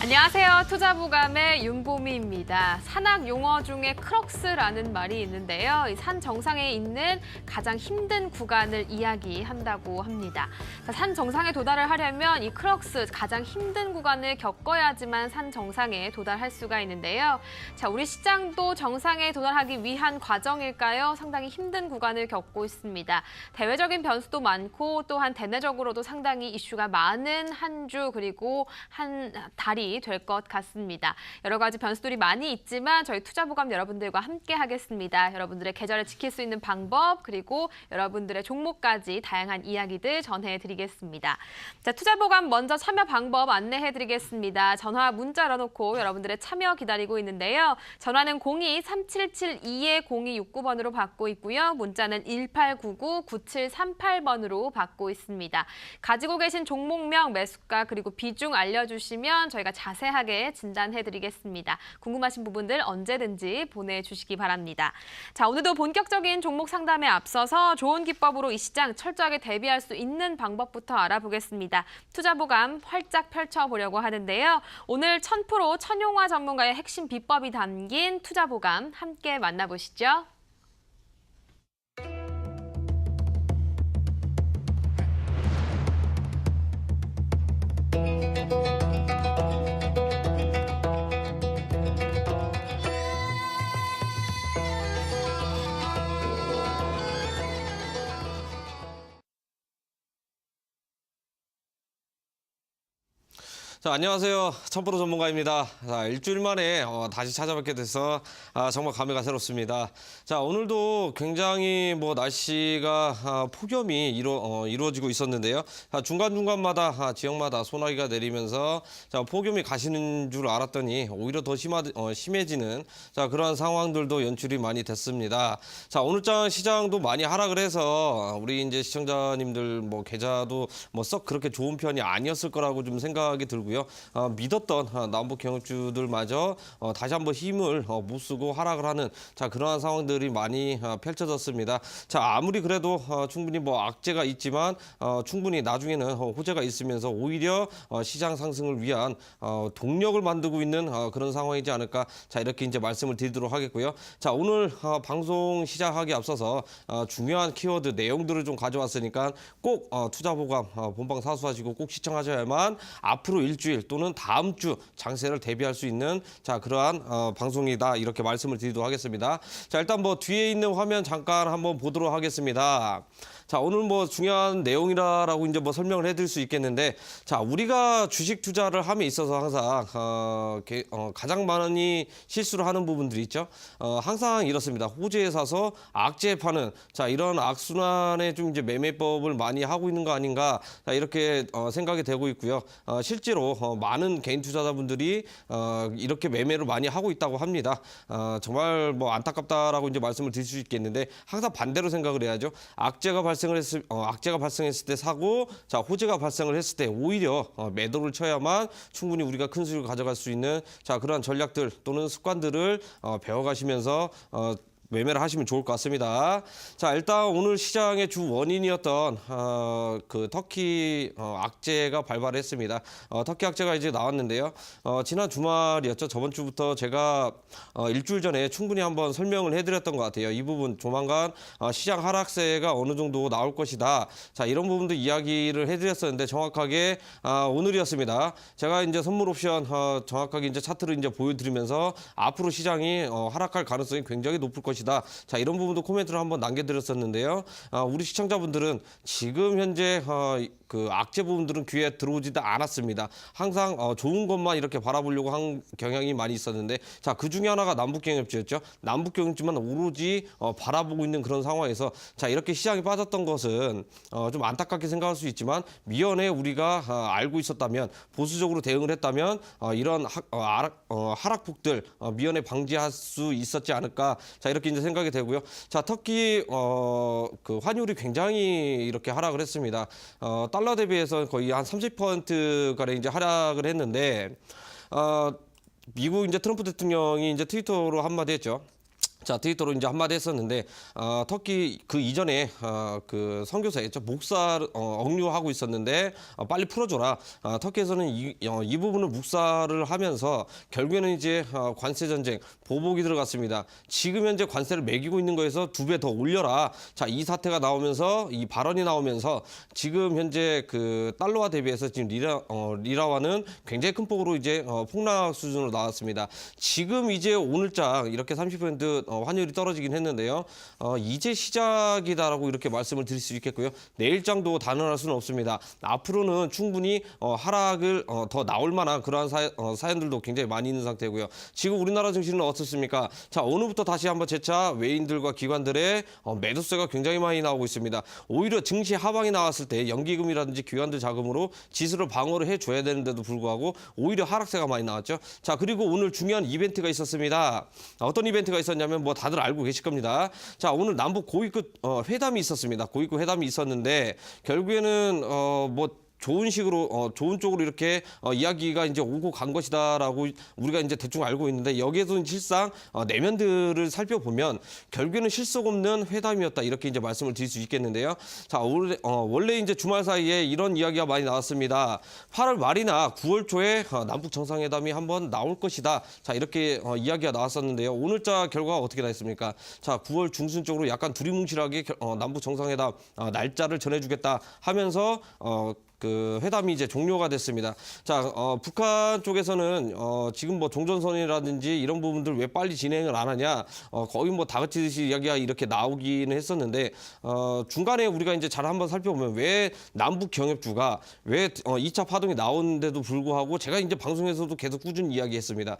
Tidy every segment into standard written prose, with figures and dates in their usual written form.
안녕하세요. 투자부감의 윤보미입니다. 산악 용어 중에 크럭스라는 말이 있는데요. 이 산 정상에 있는 가장 힘든 구간을 이야기한다고 합니다. 산 정상에 도달을 하려면 이 크럭스, 가장 힘든 구간을 겪어야지만 산 정상에 도달할 수가 있는데요. 우리 시장도 정상에 도달하기 위한 과정일까요? 상당히 힘든 구간을 겪고 있습니다. 대외적인 변수도 많고 또한 대내적으로도 상당히 이슈가 많은 한 주 그리고 한 달이 될 것 같습니다. 여러 가지 변수들이 많이 있지만 저희 투자보감 여러분들과 함께 하겠습니다. 여러분들의 계절을 지킬 수 있는 방법 그리고 여러분들의 종목까지 다양한 이야기들 전해드리겠습니다. 투자보감 먼저 참여 방법 안내해드리겠습니다. 전화 문자 열어놓고 여러분들의 참여 기다리고 있는데요. 전화는 02-3772-0269번으로 받고 있고요. 문자는 1899-9738번으로 받고 있습니다. 가지고 계신 종목명, 매수가 그리고 비중 알려주시면 저희가 자세하게 진단해드리겠습니다. 궁금하신 부분들 언제든지 보내주시기 바랍니다. 오늘도 본격적인 종목 상담에 앞서서 좋은 기법으로 이 시장 철저하게 대비할 수 있는 방법부터 알아보겠습니다. 투자보감 활짝 펼쳐보려고 하는데요. 오늘 1000% 천용화 전문가의 핵심 비법이 담긴 투자보감 함께 만나보시죠. 안녕하세요. 1000% 전문가입니다. 일주일 만에 다시 찾아뵙게 돼서 정말 감회가 새롭습니다. 오늘도 굉장히 날씨가 폭염이 이루어지고 있었는데요. 중간중간마다 지역마다 소나기가 내리면서 폭염이 가시는 줄 알았더니 오히려 더 심해지는 그러한 상황들도 연출이 많이 됐습니다. 오늘장 시장도 많이 하락을 해서 우리 이제 시청자님들 계좌도 썩 그렇게 좋은 편이 아니었을 거라고 좀 생각이 들고요. 믿었던 남북 경영주들마저 다시 한번 힘을 못 쓰고 하락을 하는 그러한 상황들이 많이 펼쳐졌습니다. 아무리 그래도 충분히 악재가 있지만 충분히 나중에는 호재가 있으면서 오히려 시장 상승을 위한 동력을 만들고 있는 그런 상황이지 않을까 이렇게 이제 말씀을 드리도록 하겠고요. 오늘 방송 시작하기 앞서서 중요한 키워드 내용들을 좀 가져왔으니까 꼭 투자보감 본방 사수하시고 꼭 시청하셔야만 앞으로 일주일 또는 다음 주 장세를 대비할 수 있는 그러한 방송이다 이렇게 말씀을 드리도록 하겠습니다. 일단 뒤에 있는 화면 잠깐 한번 보도록 하겠습니다. 오늘 중요한 내용이라고 이제 설명을 해드릴 수 있겠는데, 우리가 주식 투자를 함에 있어서 항상 가장 많이 실수를 하는 부분들이 있죠. 항상 이렇습니다. 호재에 사서 악재에 파는 이런 악순환의 좀 이제 매매법을 많이 하고 있는 거 아닌가 이렇게 생각이 되고 있고요. 실제로 많은 개인 투자자분들이 이렇게 매매를 많이 하고 있다고 합니다. 정말 안타깝다라고 이제 말씀을 드릴 수 있겠는데 항상 반대로 생각을 해야죠. 악재가 발생했을 때 사고, 호재가 발생을 했을 때 오히려 매도를 쳐야만 충분히 우리가 큰 수익을 가져갈 수 있는 그러한 전략들 또는 습관들을 배워가시면서 매매를 하시면 좋을 것 같습니다. 일단 오늘 시장의 주 원인이었던 그 터키 악재가 발발했습니다. 터키 악재가 이제 나왔는데요. 지난 주말이었죠. 저번 주부터 제가 일주일 전에 충분히 한번 설명을 해드렸던 것 같아요. 이 부분 조만간 시장 하락세가 어느 정도 나올 것이다. 이런 부분도 이야기를 해드렸었는데 정확하게 오늘이었습니다. 제가 이제 선물 옵션 정확하게 이제 차트를 이제 보여드리면서 앞으로 시장이 하락할 가능성이 굉장히 높을 것이다. 이런 부분도 코멘트를 한번 남겨드렸었는데요. 우리 시청자분들은 지금 현재 그 악재 부분들은 귀에 들어오지도 않았습니다. 항상 좋은 것만 이렇게 바라보려고 한 경향이 많이 있었는데 그 중에 하나가 남북경협지였죠. 남북경협지만 오로지 바라보고 있는 그런 상황에서 이렇게 시장이 빠졌던 것은 좀 안타깝게 생각할 수 있지만 미연에 우리가 알고 있었다면 보수적으로 대응을 했다면 이런 하락폭들 미연에 방지할 수 있었지 않을까 이렇게 이제 생각이 되고요. 터키 그 환율이 굉장히 이렇게 하락을 했습니다. 달러 대비해서 거의 한 30% 가량 이제 하락을 했는데 미국 이제 트럼프 대통령이 이제 트위터로 한마디 했죠. 자, 트위터로 이제 한마디 했었는데, 터키 그 이전에 그 선교사였죠. 목사 억류하고 있었는데 빨리 풀어줘라. 터키에서는 이 부분을 묵살을 하면서 결국에는 이제 관세 전쟁 보복이 들어갔습니다. 지금 현재 관세를 매기고 있는 거에서 2배 더 올려라. 자, 이 사태가 나오면서 이 발언이 나오면서 지금 현재 그 달러화 대비해서 지금 리라화는 굉장히 큰 폭으로 이제 폭락 수준으로 나왔습니다. 지금 이제 오늘장 이렇게 30% 환율이 떨어지긴 했는데요. 이제 시작이다라고 이렇게 말씀을 드릴 수 있겠고요. 내일장도 단언할 수는 없습니다. 앞으로는 충분히 하락을 더 나올 만한 그러한 사연들도 굉장히 많이 있는 상태고요. 지금 우리나라 증시는 어떻습니까? 자, 오늘부터 다시 한번 재차 외인들과 기관들의 매도세가 굉장히 많이 나오고 있습니다. 오히려 증시 하방이 나왔을 때 연기금이라든지 기관들 자금으로 지수를 방어를 해줘야 되는데도 불구하고 오히려 하락세가 많이 나왔죠. 자, 그리고 오늘 중요한 이벤트가 있었습니다. 어떤 이벤트가 있었냐면 뭐 다들 알고 계실 겁니다. 자, 오늘 남북 고위급 회담이 있었습니다. 고위급 회담이 있었는데 결국에는 뭐 좋은 식으로 좋은 쪽으로 이렇게 이야기가 이제 오고 간 것이다라고 우리가 이제 대충 알고 있는데 여기에서 실상 내면들을 살펴보면 결국에는 실속 없는 회담이었다 이렇게 이제 말씀을 드릴 수 있겠는데요. 자, 원래 이제 주말 사이에 이런 이야기가 많이 나왔습니다. 8월 말이나 9월 초에 남북 정상회담이 한번 나올 것이다. 자, 이렇게 이야기가 나왔었는데요. 오늘자 결과가 어떻게 나왔습니까? 자, 9월 중순 쪽으로 약간 두리뭉실하게 남북 정상회담 날짜를 전해주겠다 하면서 그 회담이 이제 종료가 됐습니다. 자, 북한 쪽에서는 지금 뭐 종전선언이라든지 이런 부분들 왜 빨리 진행을 안 하냐, 거의 뭐 다 같이 이야기가 이렇게 나오기는 했었는데 중간에 우리가 이제 잘 한번 살펴보면 왜 남북 경협주가 왜 2차 파동이 나오는데도 불구하고 제가 이제 방송에서도 계속 꾸준히 이야기했습니다.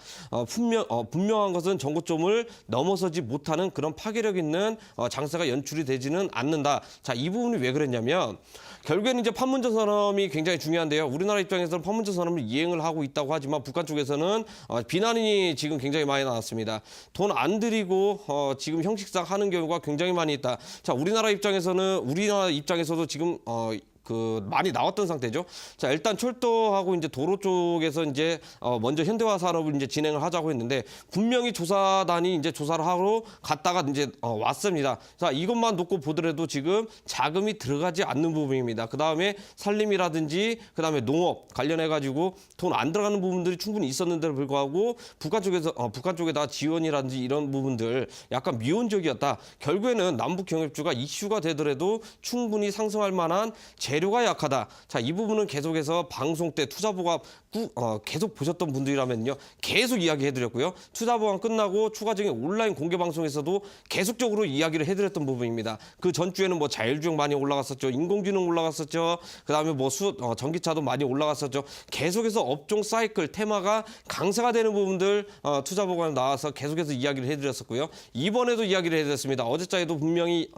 분명한 것은 전고점을 넘어서지 못하는 그런 파괴력 있는 장세가 연출이 되지는 않는다. 자, 이 부분이 왜 그랬냐면 결국에는 이제 판문점 선언이 굉장히 중요한데요. 우리나라 입장에서는 판문점 선언을 이행을 하고 있다고 하지만 북한 쪽에서는 비난이 지금 굉장히 많이 나왔습니다. 돈 안 들이고 지금 형식상 하는 경우가 굉장히 많이 있다. 자, 우리나라 입장에서도 지금 많이 나왔던 상태죠. 자, 일단 철도하고 이제 도로 쪽에서 이제 먼저 현대화 산업을 이제 진행을 하자고 했는데 분명히 조사단이 이제 조사를 하러 갔다가 이제 왔습니다. 자, 이것만 놓고 보더라도 지금 자금이 들어가지 않는 부분입니다. 그 다음에 산림이라든지 그 다음에 농업 관련해 가지고 돈 안 들어가는 부분들이 충분히 있었는데도 불구하고 북한 쪽에다 지원이라든지 이런 부분들 약간 미온적이었다. 결국에는 남북 경협주가 이슈가 되더라도 충분히 상승할 만한 재료가 약하다. 자, 이 부분은 계속해서 방송 때 투자보감 계속 보셨던 분들이라면요. 계속 이야기해드렸고요. 투자보감 끝나고 추가적인 온라인 공개 방송에서도 계속적으로 이야기를 해드렸던 부분입니다. 그 전주에는 뭐 자율주행 많이 올라갔었죠. 인공지능 올라갔었죠. 그다음에 뭐 전기차도 많이 올라갔었죠. 계속해서 업종 사이클 테마가 강세가 되는 부분들 투자보감 나와서 계속해서 이야기를 해드렸었고요. 이번에도 이야기를 해드렸습니다. 어제자에도 분명히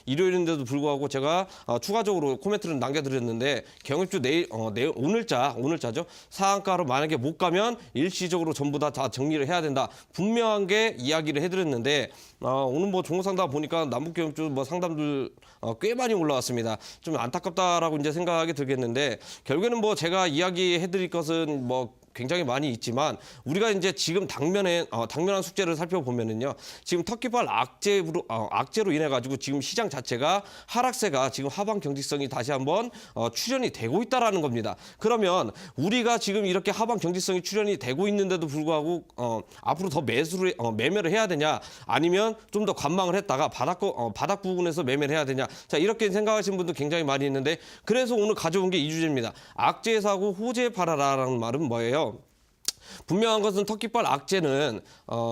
일요일인데도 불구하고 제가 추가적으로 코멘트를 남겨드렸는데 경협주 내일 오늘자죠. 상한가로 만약에 못 가면 일시적으로 전부 다 정리를 해야 된다. 분명한 게 이야기를 해드렸는데 오늘 뭐 종목상담 보니까 남북경협주 뭐 상담들 꽤 많이 올라왔습니다. 좀 안타깝다라고 이제 생각이 들겠는데 결국에는 뭐 제가 이야기해드릴 것은 뭐 굉장히 많이 있지만 우리가 이제 지금 당면한 숙제를 살펴보면은요. 지금 터키발 악재로 인해 가지고 지금 시장 자체가 하락세가 지금 하방 경직성이 다시 한번 출현이 되고 있다라는 겁니다. 그러면 우리가 지금 이렇게 하방 경직성이 출현이 되고 있는데도 불구하고 앞으로 더 매매를 해야 되냐 아니면 좀 더 관망을 했다가 바닥 부분에서 매매를 해야 되냐. 자, 이렇게 생각하시는 분도 굉장히 많이 있는데 그래서 오늘 가져온 게 이 주제입니다. 악재 사고 호재 팔아라라는 말은 뭐예요? 분명한 것은 터키발 악재는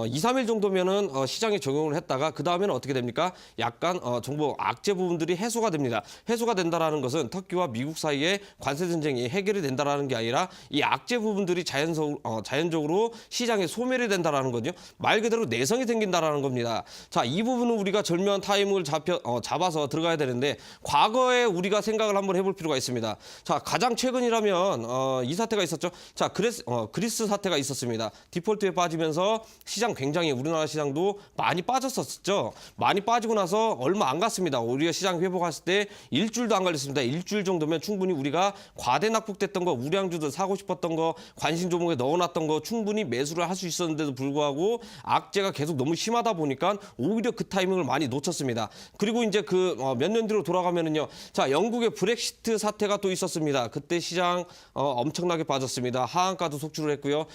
2, 3일 정도면은 시장에 적용을 했다가 그 다음에는 어떻게 됩니까? 약간 정보 악재 부분들이 해소가 됩니다. 해소가 된다라는 것은 터키와 미국 사이의 관세 전쟁이 해결이 된다라는 게 아니라 이 악재 부분들이 자연적으로 시장에 소멸이 된다라는 거죠. 말 그대로 내성이 생긴다라는 겁니다. 자, 이 부분은 우리가 절묘한 타이밍을 잡아서 들어가야 되는데 과거에 우리가 생각을 한번 해볼 필요가 있습니다. 자, 가장 최근이라면 이 사태가 있었죠. 자, 그리스 사태 사태가 있었습니다. 디폴트에 빠지면서 시장 굉장히 우리나라 시장도 많이 빠졌었죠. 많이 빠지고 나서 얼마 안 갔습니다. 우리가 시장 회복했을 때 일주일도 안 걸렸습니다. 일주일 정도면 충분히 우리가 과대 납북됐던 거, 우량주들 사고 싶었던 거, 관심 종목에 넣어놨던 거 충분히 매수를 할 수 있었는데도 불구하고 악재가 계속 너무 심하다 보니까 오히려 그 타이밍을 많이 놓쳤습니다. 그리고 이제 그 몇 년 뒤로 돌아가면은요. 자, 영국의 브렉시트 사태가 또 있었습니다. 그때 시장 엄청나게 빠졌습니다. 하한가도 속출을 했고요.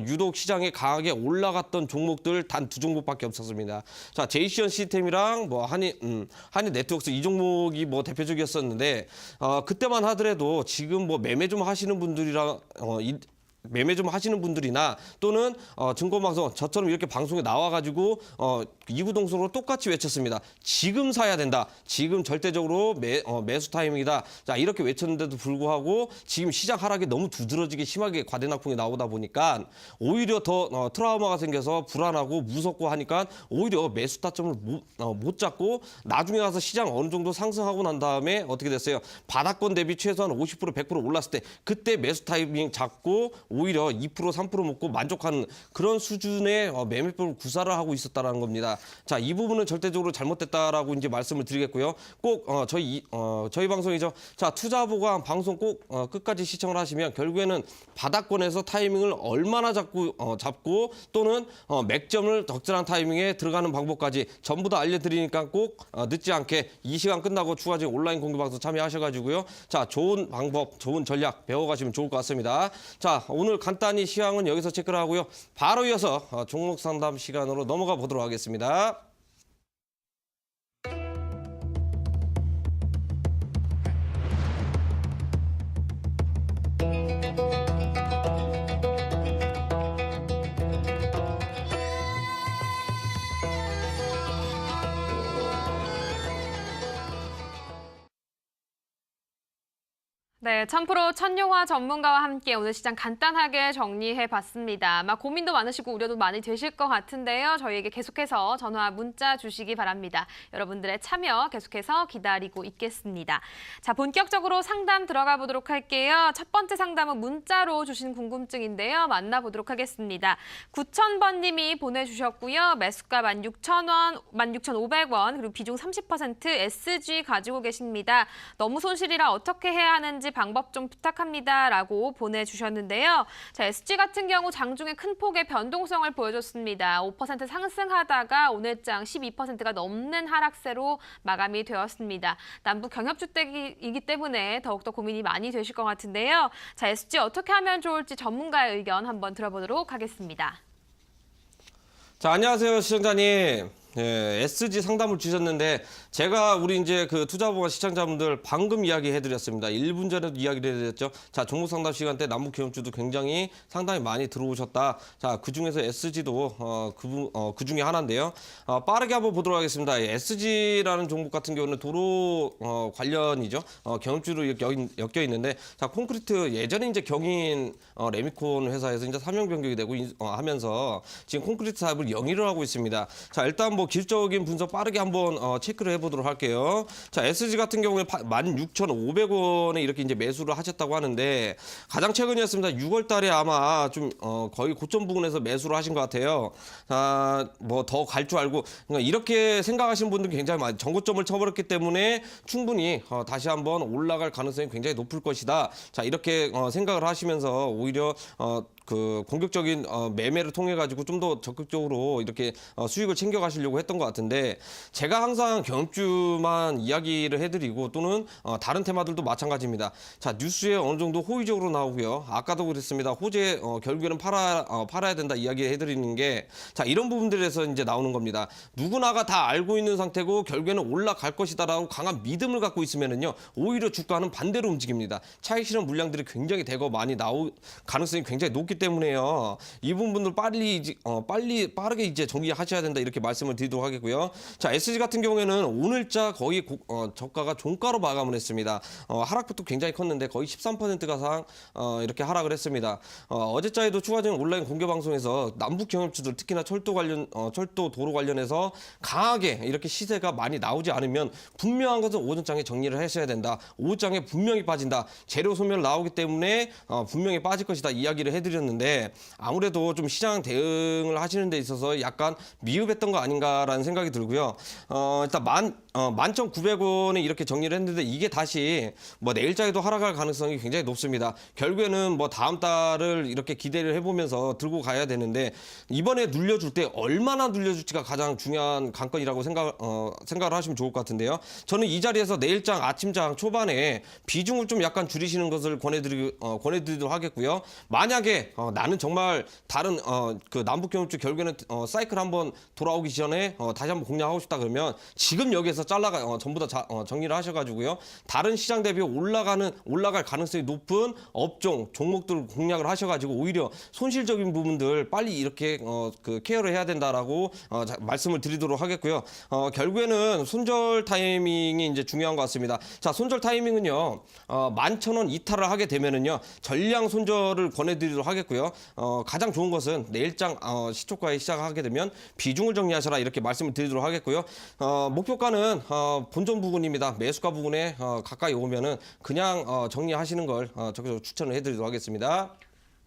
유독 시장에 강하게 올라갔던 종목들 단 2종목밖에 없었습니다. 자, 제이시언 시스템이랑 뭐 한인 네트워크스 이 종목이 뭐 대표적이었었는데 그때만 하더라도 지금 뭐 매매 좀 하시는 분들이랑 매매 좀 하시는 분들이나 또는 증권방송 저처럼 이렇게 방송에 나와가지고 이구동성으로 똑같이 외쳤습니다. 지금 사야 된다. 지금 절대적으로 매수 타이밍이다. 자, 이렇게 외쳤는데도 불구하고 지금 시장 하락이 너무 두드러지게 심하게 과대 낙폭이 나오다 보니까 오히려 더 트라우마가 생겨서 불안하고 무섭고 하니까 오히려 매수 타점을 못 잡고 나중에 가서 시장 어느 정도 상승하고 난 다음에 어떻게 됐어요? 바닥권 대비 최소한 50% 100% 올랐을 때 그때 매수 타이밍 잡고 오히려 2% 3% 먹고 만족하는 그런 수준의 매매법을 구사를 하고 있었다라는 겁니다. 자, 이 부분은 절대적으로 잘못됐다라고 이제 말씀을 드리겠고요. 꼭 저희 방송이죠. 자, 투자보강 방송 꼭 끝까지 시청을 하시면 결국에는 바닥권에서 타이밍을 얼마나 잡고 또는 맥점을 적절한 타이밍에 들어가는 방법까지 전부 다 알려드리니까 꼭 늦지 않게 이 시간 끝나고 추가적인 온라인 공개 방송 참여하셔가지고요. 자, 좋은 방법, 좋은 전략 배워가시면 좋을 것 같습니다. 자, 오늘 간단히 시황은 여기서 체크를 하고요. 바로 이어서 종목 상담 시간으로 넘어가 보도록 하겠습니다. 네, 1000% 천용화 전문가와 함께 오늘 시장 간단하게 정리해봤습니다. 아마 고민도 많으시고 우려도 많이 되실 것 같은데요. 저희에게 계속해서 전화, 문자 주시기 바랍니다. 여러분들의 참여 계속해서 기다리고 있겠습니다. 자, 본격적으로 상담 들어가 보도록 할게요. 첫 번째 상담은 문자로 주신 궁금증인데요. 만나보도록 하겠습니다. 9000번님이 보내주셨고요. 매수가 16,000원, 16,500원, 그리고 비중 30% SG 가지고 계십니다. 너무 손실이라 어떻게 해야 하는지 방법 좀 부탁합니다. 라고 보내주셨는데요. 자, SG 같은 경우 장중에 큰 폭의 변동성을 보여줬습니다. 5% 상승하다가 오늘장 12%가 넘는 하락세로 마감이 되었습니다. 남북 경협주택이기 때문에 더욱더 고민이 많이 되실 것 같은데요. 자, SG 어떻게 하면 좋을지 전문가의 의견 한번 들어보도록 하겠습니다. 자, 안녕하세요, 시청자님. 예, SG 상담을 주셨는데 제가 우리 이제 그 투자보가 시청자분들 방금 이야기해드렸습니다. 1분 전에도 이야기를 해드렸죠. 자, 종목 상담 시간 때 남북 경협주도 굉장히 상당히 많이 들어오셨다. 자, 그 중에서 SG도 그 중에 하나인데요. 빠르게 한번 보도록 하겠습니다. SG라는 종목 같은 경우는 도로 관련이죠. 경협주로 엮여 있는데, 자, 콘크리트 예전에 이제 경인 레미콘 회사에서 이제 사명 변경이 되고 하면서 지금 콘크리트 사업을 영위를 하고 있습니다. 자, 일단 뭐 기술적인 분석 빠르게 한번 체크를 해보도록 할게요. 자, SG 같은 경우에 16,500원에 이렇게 이제 매수를 하셨다고 하는데 가장 최근이었습니다. 6월 달에 아마 좀 거의 고점 부근에서 매수를 하신 것 같아요. 뭐 더 갈 줄 알고 그러니까 이렇게 생각하시는 분들 굉장히 많이 전고점을 쳐버렸기 때문에 충분히 다시 한번 올라갈 가능성이 굉장히 높을 것이다. 자, 이렇게 생각을 하시면서 오히려 그 공격적인 매매를 통해 가지고 좀 더 적극적으로 이렇게 수익을 챙겨 가시려고 했던 것 같은데 제가 항상 경협주만 이야기를 해드리고 또는 다른 테마들도 마찬가지입니다. 자, 뉴스에 어느 정도 호의적으로 나오고요. 아까도 그랬습니다. 호재 결국에는 팔아야 된다 이야기 해드리는 게 자, 이런 부분들에서 이제 나오는 겁니다. 누구나가 다 알고 있는 상태고 결국에는 올라갈 것이다라고 강한 믿음을 갖고 있으면은요 오히려 주가는 반대로 움직입니다. 차익 실현 물량들이 굉장히 대거 많이 나올 가능성이 굉장히 높기 때문에요. 이 부분들 빠르게 이제 정리하셔야 된다 이렇게 말씀을 드리도록 하겠고요. 자, SG 같은 경우에는 오늘자 거의 저가가 종가로 마감을 했습니다. 하락폭도 굉장히 컸는데 거의 13%가 이렇게 하락을 했습니다. 어제자에도 추가적인 온라인 공개 방송에서 남북 경협주들 특히나 철도 도로 관련해서 강하게 이렇게 시세가 많이 나오지 않으면 분명한 것은 오전장에 정리를 하셔야 된다. 오후장에 분명히 빠진다. 재료 소멸 나오기 때문에 분명히 빠질 것이다 이야기를 해드렸는데 있었는데 아무래도 좀 시장 대응을 하시는 데 있어서 약간 미흡했던 거 아닌가라는 생각이 들고요. 일단 11,900원에 이렇게 정리를 했는데 이게 다시 뭐 내일장에도 하락할 가능성이 굉장히 높습니다. 결국에는 뭐 다음 달을 이렇게 기대를 해보면서 들고 가야 되는데 이번에 눌려줄 때 얼마나 눌려줄지가 가장 중요한 관건이라고 생각을 하시면 좋을 것 같은데요. 저는 이 자리에서 내일장 아침장 초반에 비중을 좀 약간 줄이시는 것을 권해드리도록 하겠고요. 만약에 나는 정말 다른 그 남북경협주 결국에는 사이클 한번 돌아오기 전에 다시 한번 공략하고 싶다 그러면 지금 여기에서 잘라가 전부 다 정리를 하셔가지고요. 다른 시장 대비 올라갈 가능성이 높은 업종 종목들 공략을 하셔가지고 오히려 손실적인 부분들 빨리 이렇게 그 케어를 해야 된다라고 말씀을 드리도록 하겠고요. 결국에는 손절 타이밍이 이제 중요한 것 같습니다. 자, 손절 타이밍은요. 11,000원 이탈을 하게 되면은요. 전량 손절을 권해드리도록 하겠고요. 가장 좋은 것은 내일장 시초가에 시작하게 되면 비중을 정리하셔라 이렇게 말씀을 드리도록 하겠고요. 목표가는 본전 부분입니다. 매수가 부분에 가까이 오면은 그냥 정리하시는 걸 적극적으로 추천을 해드리도록 하겠습니다.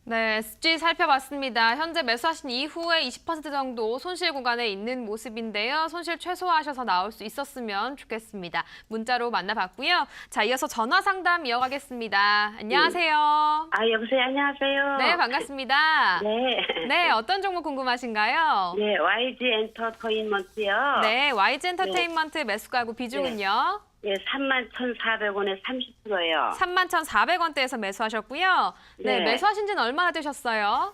네, SG 살펴봤습니다. 현재 매수하신 이후에 20% 정도 손실 구간에 있는 모습인데요. 손실 최소화하셔서 나올 수 있었으면 좋겠습니다. 문자로 만나봤고요. 자, 이어서 전화 상담 이어가겠습니다. 안녕하세요. 여보세요. 안녕하세요. 네, 반갑습니다. 네. 네, 어떤 종목 궁금하신가요? 네, YG 엔터테인먼트요. 네, YG 엔터테인먼트 매수가구 비중은요? 예, 31,400원에 30%예요. 31,400원대에서 매수하셨고요. 네, 네. 매수하신 지는 얼마나 되셨어요?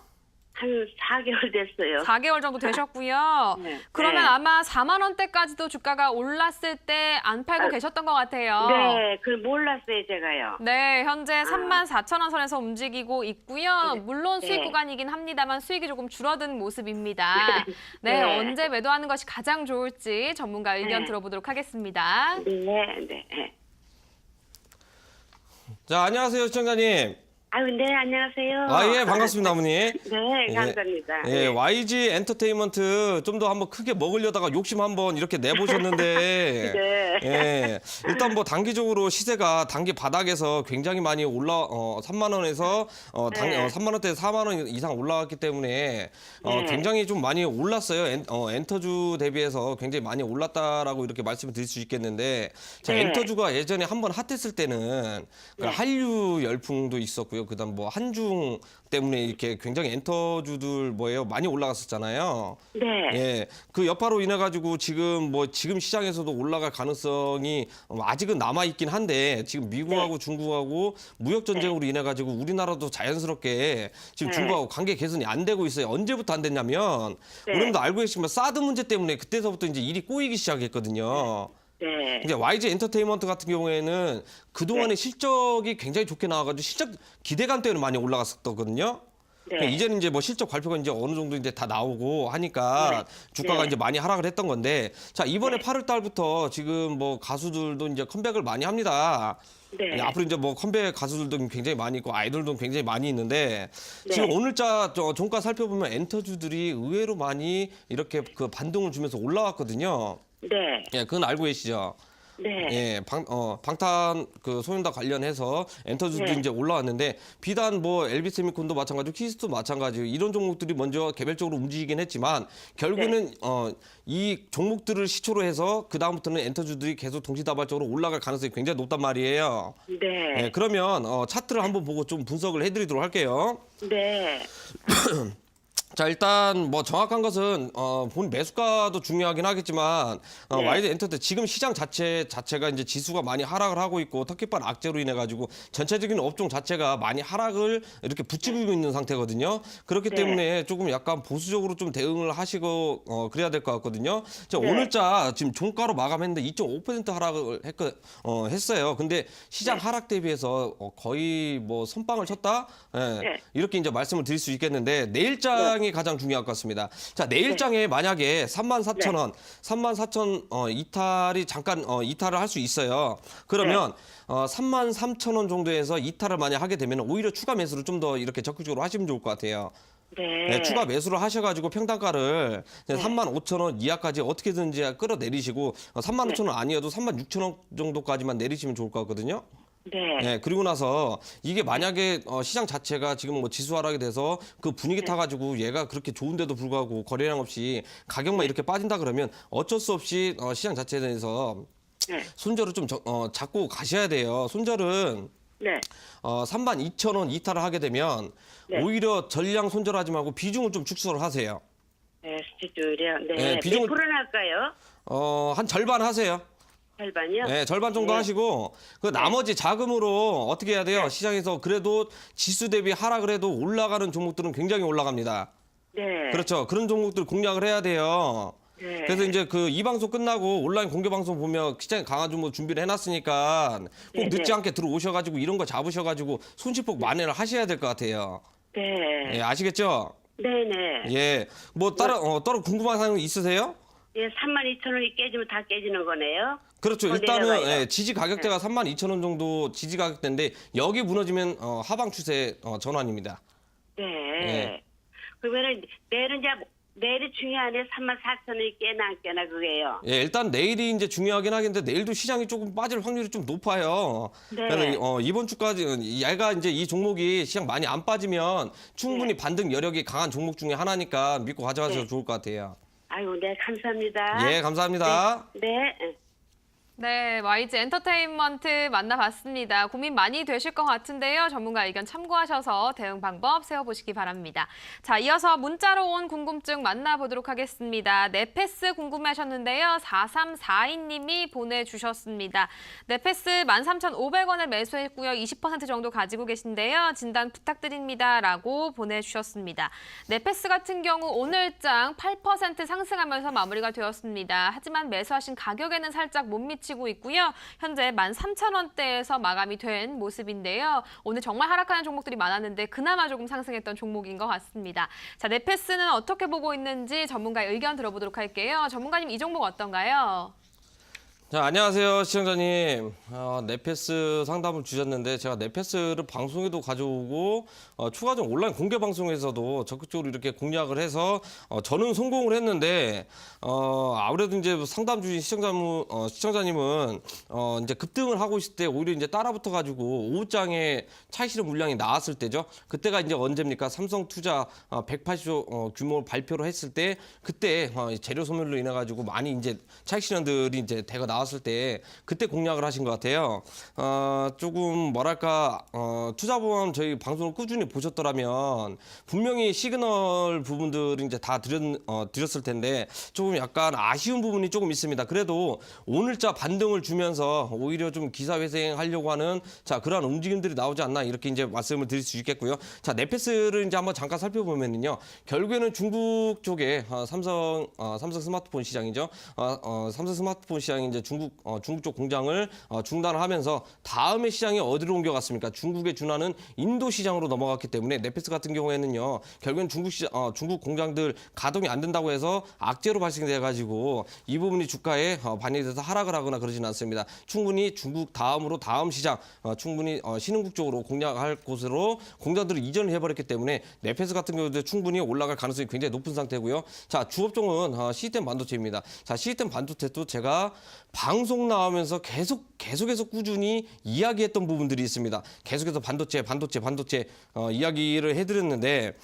한 4개월 됐어요. 4개월 정도 되셨고요. 네. 그러면 네. 아마 4만 원대까지도 주가가 올랐을 때 안 팔고 계셨던 것 같아요. 네, 그걸 몰랐어요, 제가요. 네, 현재 34,000원 선에서 움직이고 있고요. 네. 물론 수익 네. 구간이긴 합니다만 수익이 조금 줄어든 모습입니다. 네, 네. 언제 매도하는 것이 가장 좋을지 전문가 의견 네. 들어보도록 하겠습니다. 네, 네. 자, 안녕하세요, 시청자님. 네, 안녕하세요. 예, 반갑습니다, 어머니. 네, 감사합니다. 예, YG 엔터테인먼트 좀 더 한번 크게 먹으려다가 욕심 한번 이렇게 내보셨는데, 네. 예, 일단 뭐 단기적으로 시세가 단기 바닥에서 굉장히 많이 3만 원에서 네. 3만 원대에서 4만 원 이상 올라왔기 때문에 네. 굉장히 좀 많이 올랐어요. 엔터주 대비해서 굉장히 많이 올랐다라고 이렇게 말씀을 드릴 수 있겠는데, 자, 네. 엔터주가 예전에 한번 핫했을 때는 그 네. 한류 열풍도 있었고요. 그다음 뭐 한중 때문에 이렇게 굉장히 엔터주들 많이 올라갔었잖아요. 네. 예, 그 여파로 인해 가지고 지금 시장에서도 올라갈 가능성이 아직은 남아 있긴 한데 지금 미국하고 중국하고 무역 전쟁으로 인해 가지고 우리나라도 자연스럽게 지금 네. 중국하고 관계 개선이 안 되고 있어요. 언제부터 안 됐냐면 네. 우리도 알고 계시지만 사드 문제 때문에 그때서부터 이제 일이 꼬이기 시작했거든요. 네. 이제 YG 엔터테인먼트 같은 경우에는 그동안에 실적이 굉장히 좋게 나와가지고 실적 기대감 때문에 많이 올라갔었거든요. 네. 이제는 이제 뭐 실적 발표가 이제 어느 정도 이제 다 나오고 하니까 주가가 네. 이제 많이 하락을 했던 건데, 자, 이번에 8월 달부터 지금 뭐 가수들도 이제 컴백을 많이 합니다. 네. 앞으로 이제 뭐 컴백 가수들도 굉장히 많이 있고 아이돌도 굉장히 많이 있는데 네. 지금 오늘자 종가 살펴보면 엔터주들이 의외로 많이 이렇게 그 반등을 주면서 올라왔거든요. 네. 예, 그건 알고 계시죠? 네. 예, 방탄 그 소년단 관련해서 엔터주도 네. 이제 올라왔는데 비단 뭐 LB세미콘도 마찬가지고 키스도 마찬가지고 이런 종목들이 먼저 개별적으로 움직이긴 했지만 결국에는 네. 이 종목들을 시초로 해서 그 다음부터는 엔터주들이 계속 동시다발적으로 올라갈 가능성이 굉장히 높단 말이에요. 네. 예, 그러면 차트를 한번 보고 좀 분석을 해드리도록 할게요. 네. 자, 일단 뭐 정확한 것은 본 매수가도 중요하긴 하겠지만 네. YG 엔터테 지금 시장 자체가 이제 지수가 많이 하락을 하고 있고 터키판 악재로 인해 가지고 전체적인 업종 자체가 많이 하락을 이렇게 붙이고 있는 상태거든요. 그렇기 네. 때문에 조금 약간 보수적으로 좀 대응을 하시고 그래야 될 것 같거든요. 자, 네. 오늘자 지금 종가로 마감했는데 2.5% 하락을 했어요. 근데 시장 네. 하락 대비해서 거의 뭐 선빵을 쳤다. 예, 네. 이렇게 이제 말씀을 드릴 수 있겠는데 내일장이 가장 중요할 것 같습니다. 자, 내일장에 만약에 34,000원, 34,000 이탈이 잠깐 이탈을 할 수 있어요. 그러면 33,000원 정도에서 이탈을 만약 하게 되면 오히려 추가 매수를 좀 더 이렇게 적극적으로 하시면 좋을 것 같아요. 네. 네, 추가 매수를 하셔가지고 평단가를 35,000원 이하까지 어떻게든지 끌어내리시고 35,000원 아니어도 36,000원 정도까지만 내리시면 좋을 것 같거든요. 네. 예, 그리고 나서 이게 만약에 시장 자체가 지금 뭐 지수 하락이 돼서 그 분위기 타가지고 얘가 그렇게 좋은데도 불구하고 거래량 없이 가격만 이렇게 빠진다 그러면 어쩔 수 없이 시장 자체에 대해서 네. 손절을 좀 잡고 가셔야 돼요. 손절은 네. 32,000원 이탈을 하게 되면 네. 오히려 전량 손절하지 말고 비중을 좀 축소를 하세요. 네, 스케줄이요. 네. 네, 비중을- 몇 프로나 할까요? 한 절반 하세요. 절반이요? 네, 절반 정도 네. 하시고 그 나머지 자금으로 어떻게 해야 돼요? 네. 시장에서 그래도 지수 대비 하락을 해도 올라가는 종목들은 굉장히 올라갑니다. 네. 그렇죠. 그런 종목들 공략을 해야 돼요. 네. 그래서 이제 그 이 방송 끝나고 온라인 공개 방송 보면 시장에 강한 종목 준비를 해놨으니까 꼭 네, 늦지 네. 않게 들어오셔가지고 이런 거 잡으셔가지고 손실폭 만회를 하셔야 될 것 같아요. 네. 예, 아시겠죠? 네네. 예. 뭐 따로 궁금한 사항 있으세요? 예, 32,000원이 깨지면 다 깨지는 거네요. 그렇죠. 더 일단은 내려가요. 예, 지지 가격대가 32,000원 정도 지지 가격대인데 여기 무너지면 하방 추세 전환입니다. 네. 네. 그러면은 내일이 중요하네. 34,000원이 깨나 안 깨나 그게요. 예, 일단 내일이 이제 중요하긴 하겠는데 내일도 시장이 조금 빠질 확률이 좀 높아요. 네. 그러니까 이번 주까지 얘가 이제 이 종목이 시장 많이 안 빠지면 충분히 반등 여력이 강한 종목 중에 하나니까 믿고 가져가셔도 네. 좋을 것 같아요. 아유, 네, 감사합니다. 예, 감사합니다. 네. 네, YG 엔터테인먼트 만나봤습니다. 고민 많이 되실 것 같은데요. 전문가 의견 참고하셔서 대응 방법 세워보시기 바랍니다. 자, 이어서 문자로 온 궁금증 만나보도록 하겠습니다. 네페스 궁금해하셨는데요. 4342님이 보내주셨습니다. 네페스 13,500원을 매수했고요. 20% 정도 가지고 계신데요. 진단 부탁드립니다. 라고 보내주셨습니다. 네페스 같은 경우 오늘장 8% 상승하면서 마무리가 되었습니다. 하지만 매수하신 가격에는 살짝 못 미치고 있고요. 현재 13,000원대에서 마감이 된 모습인데요. 오늘 정말 하락하는 종목들이 많았는데 그나마 조금 상승했던 종목인 것 같습니다. 자, 네페스는 어떻게 보고 있는지 전문가의 의견 들어보도록 할게요. 전문가님, 이 종목 어떤가요? 자, 안녕하세요, 시청자님. 네페스 상담을 주셨는데 제가 네페스를 방송에도 가져오고 추가적으로 온라인 공개 방송에서도 적극적으로 이렇게 공략을 해서 저는 성공을 했는데 아무래도 이제 상담 주신 시청자님은 이제 급등을 하고 있을 때 오히려 이제 따라붙어 가지고 오후장에 차익 실현 물량이 나왔을 때죠. 그때가 이제 언제입니까? 삼성투자 180조 규모 발표를 했을 때 그때 재료 소멸로 인해 가지고 많이 이제 차익 실현들이 이제 대가 나왔을 때 그때 공략을 하신 것 같아요. 조금 뭐랄까 투자보험 저희 방송을 꾸준히 보셨더라면 분명히 시그널 부분들이 이제 다 드렸을 텐데 조금 약간 아쉬운 부분이 조금 있습니다. 그래도 오늘자 반등을 주면서 오히려 좀 기사회생하려고 하는 자 그러한 움직임들이 나오지 않나 이렇게 이제 말씀을 드릴 수 있겠고요. 자 네페스를 이제 한번 잠깐 살펴보면은요. 결국에는 중국 쪽에 삼성 스마트폰 시장이죠. 삼성 스마트폰 시장이 이제 중국 쪽 공장을 중단을 하면서 다음에 시장이 어디로 옮겨갔습니까? 중국에 준하는 인도 시장으로 넘어갔기 때문에 네페스 같은 경우에는요. 결국엔 중국 공장들 가동이 안 된다고 해서 악재로 발생돼 가지고 이 부분이 주가에 반영이 돼서 하락을 하거나 그러지는 않습니다. 충분히 중국 다음으로 다음 시장 충분히 신흥국 쪽으로 공략할 곳으로 공장들을 이전을 해버렸기 때문에 네페스 같은 경우도 충분히 올라갈 가능성이 굉장히 높은 상태고요. 자 주업종은 시스템 반도체입니다. 자 시스템 반도체도 제가 방송 나오면서 계속해서 꾸준히 이야기했던 부분들이 있습니다. 계속해서 반도체 이야기를 해드렸는데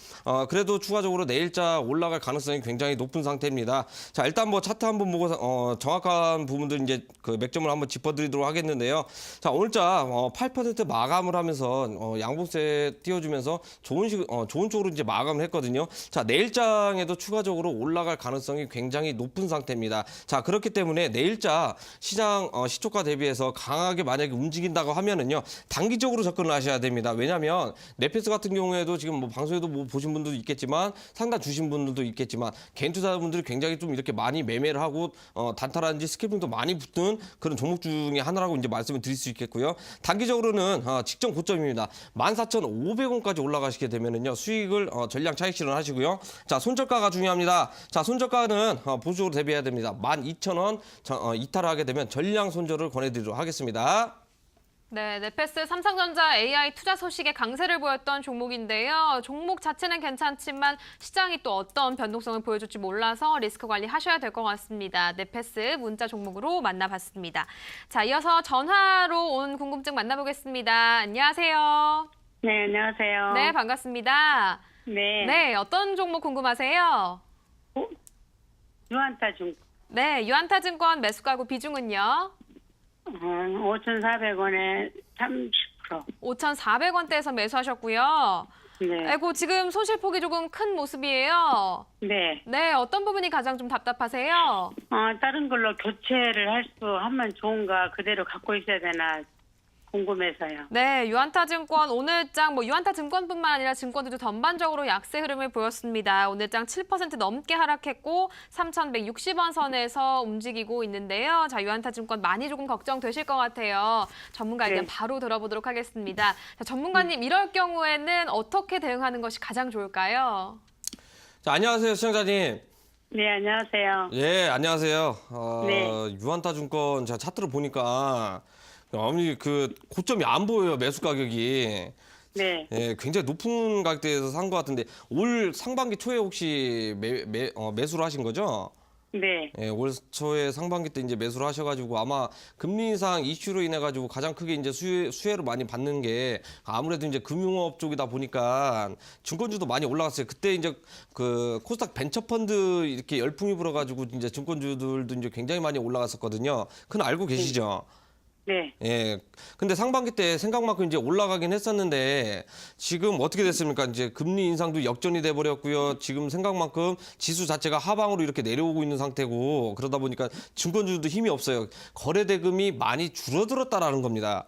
그래도 추가적으로 내일자 올라갈 가능성이 굉장히 높은 상태입니다. 자 일단 뭐 차트 한번 보고 정확한 부분들 이제 그 맥점을 한번 짚어드리도록 하겠는데요. 자 오늘자 8% 마감을 하면서 양봉세 띄워주면서 좋은 쪽으로 이제 마감을 했거든요. 자 내일장에도 추가적으로 올라갈 가능성이 굉장히 높은 상태입니다. 자 그렇기 때문에 내일자 시장 시초가 대비해서 강하게 만약에 움직인다고 하면은요 단기적으로 접근을 하셔야 됩니다. 왜냐하면 네페스 같은 경우에도 지금 뭐 방송에도 뭐 보신 분들도 있겠지만 상담 주신 분들도 있겠지만 개인 투자자분들이 굉장히 좀 이렇게 많이 매매를 하고 단타라든지 스케핑도 많이 붙은 그런 종목 중에 하나라고 이제 말씀을 드릴 수 있겠고요. 단기적으로는 직전 고점입니다. 14,500원까지 올라가시게 되면은요 수익을 전량 차익 실현하시고요. 자 손절가가 중요합니다. 자 손절가는 보수적으로 대비해야 됩니다. 12,000원 이탈을 하게 되면 전량 손절을 권해드리도록 하겠습니다. 네, 넷패스 삼성전자 AI 투자 소식에 강세를 보였던 종목인데요. 종목 자체는 괜찮지만 시장이 또 어떤 변동성을 보여줄지 몰라서 리스크 관리하셔야 될 것 같습니다. 넷패스 문자 종목으로 만나봤습니다. 자, 이어서 전화로 온 궁금증 만나보겠습니다. 안녕하세요. 네, 안녕하세요. 네, 반갑습니다. 네. 네, 어떤 종목 궁금하세요? 유한타증 네, 유한타증권 매수가구 비중은요? 5,400원에 30%. 5,400원대에서 매수하셨고요. 네. 아이고, 지금 손실폭이 조금 큰 모습이에요. 네. 네, 어떤 부분이 가장 좀 답답하세요? 다른 걸로 교체를 하면 좋은가 그대로 갖고 있어야 되나 궁금해서요. 네, 유한타증권 오늘장 유한타증권뿐만 아니라 증권들도 전반적으로 약세 흐름을 보였습니다. 오늘장 7% 넘게 하락했고 3,160원 선에서 움직이고 있는데요. 자, 유한타증권 많이 조금 걱정되실 것 같아요. 전문가 의견 네. 바로 들어보도록 하겠습니다. 자, 전문가님 이럴 경우에는 어떻게 대응하는 것이 가장 좋을까요? 자, 안녕하세요, 시청자님. 네, 안녕하세요. 예, 안녕하세요. 네. 유한타증권 제가 차트를 보니까 어머니 그 고점이 안 보여요, 매수 가격이. 네. 예, 굉장히 높은 가격대에서 산 것 같은데 올 상반기 초에 혹시 매수를 하신 거죠? 네. 예, 올 초에 상반기 때 이제 매수를 하셔가지고 아마 금리 인상 이슈로 인해 가지고 가장 크게 이제 수혜를 많이 받는 게 아무래도 이제 금융업 쪽이다 보니까 증권주도 많이 올라갔어요. 그때 이제 그 코스닥 벤처펀드 이렇게 열풍이 불어가지고 이제 증권주들도 이제 굉장히 많이 올라갔었거든요. 그건 알고 계시죠? 네. 예. 근데 상반기 때 생각만큼 이제 올라가긴 했었는데 지금 어떻게 됐습니까? 이제 금리 인상도 역전이 돼 버렸고요. 지금 생각만큼 지수 자체가 하방으로 이렇게 내려오고 있는 상태고 그러다 보니까 증권주도 힘이 없어요. 거래 대금이 많이 줄어들었다라는 겁니다.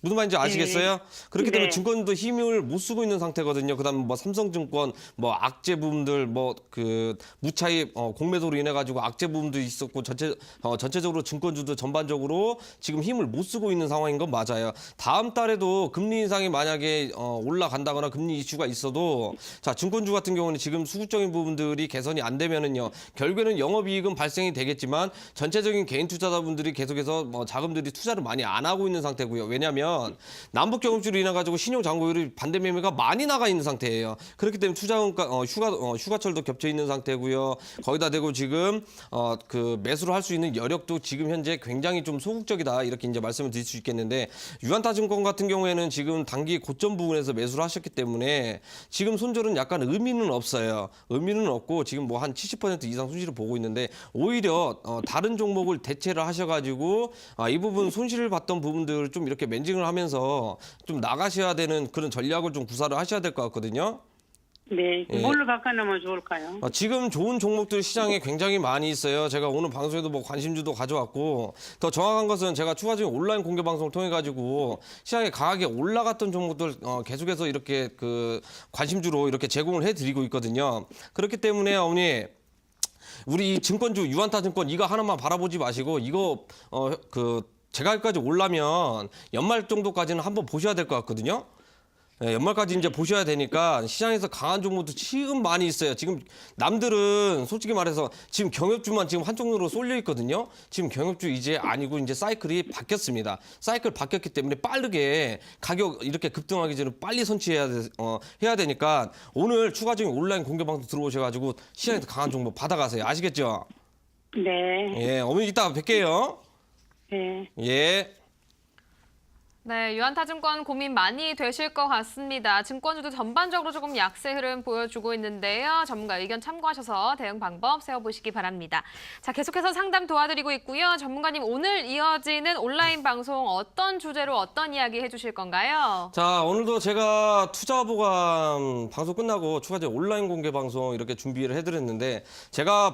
무슨 말인지 아시겠어요? 그렇기 때문에 네. 증권도 힘을 못 쓰고 있는 상태거든요. 그다음에 뭐 삼성증권, 뭐 악재 부분들, 뭐 그 무차익 공매도로 인해 가지고 악재 부분도 있었고 전체적으로 증권주도 전반적으로 지금 힘을 못 쓰고 있는 상황인 건 맞아요. 다음 달에도 금리 인상이 만약에 올라간다거나 금리 이슈가 있어도 자 증권주 같은 경우는 지금 수급적인 부분들이 개선이 안 되면은요 결국에는 영업이익은 발생이 되겠지만 전체적인 개인 투자자분들이 계속해서 뭐 자금들이 투자를 많이 안 하고 있는 상태고요. 왜냐하면 남북 경협주로 인해 가지고 신용 잔고율이 반대 매매가 많이 나가 있는 상태예요. 그렇기 때문에 투자금가 휴가철도 겹쳐 있는 상태고요. 거기다 대고 지금 그 매수를 할 수 있는 여력도 지금 현재 굉장히 좀 소극적이다 이렇게 이제 말씀을 드릴 수 있겠는데 유한타증권 같은 경우에는 지금 단기 고점 부분에서 매수를 하셨기 때문에 지금 손절은 약간 의미는 없어요. 의미는 없고 지금 뭐 한 70% 이상 손실을 보고 있는데 오히려 다른 종목을 대체를 하셔가지고 이 부분 손실을 봤던 부분들을 좀 이렇게 맨징을 하면서 좀 나가셔야 되는 그런 전략을 좀 구사를 하셔야 될 것 같거든요. 네. 예. 뭘로 바꿔놓으면 좋을까요? 지금 좋은 종목들 시장에 굉장히 많이 있어요. 제가 오늘 방송에도 뭐 관심주도 가져왔고 더 정확한 것은 제가 추가적인 온라인 공개 방송을 통해 가지고 시장에 강하게 올라갔던 종목들 계속해서 이렇게 그 관심주로 이렇게 제공을 해드리고 있거든요. 그렇기 때문에 어머니 우리 이 증권주 유한타증권 이거 하나만 바라보지 마시고 이거 제 가격까지 올라면 연말 정도까지는 한번 보셔야 될 것 같거든요. 네, 연말까지 이제 보셔야 되니까 시장에서 강한 종목도 지금 많이 있어요. 지금 남들은 솔직히 말해서 지금 경협주만 지금 한쪽으로 쏠려 있거든요. 지금 경협주 이제 아니고 이제 사이클이 바뀌었습니다. 사이클 바뀌었기 때문에 빠르게 가격 이렇게 급등하기 전에 빨리 해야 되니까 오늘 추가적인 온라인 공개 방송 들어오셔가지고 시장에서 강한 종목 받아가세요. 아시겠죠? 네. 예, 어머니 이따 뵐게요. 네. 예. 네, 유한타증권 고민 많이 되실 것 같습니다. 증권주도 전반적으로 조금 약세 흐름 보여주고 있는데요. 전문가 의견 참고하셔서 대응 방법 세워보시기 바랍니다. 자, 계속해서 상담 도와드리고 있고요. 전문가님 오늘 이어지는 온라인 방송 어떤 주제로 어떤 이야기 해주실 건가요? 자, 오늘도 제가 투자보감 방송 끝나고 추가적인 온라인 공개 방송 이렇게 준비를 해드렸는데 제가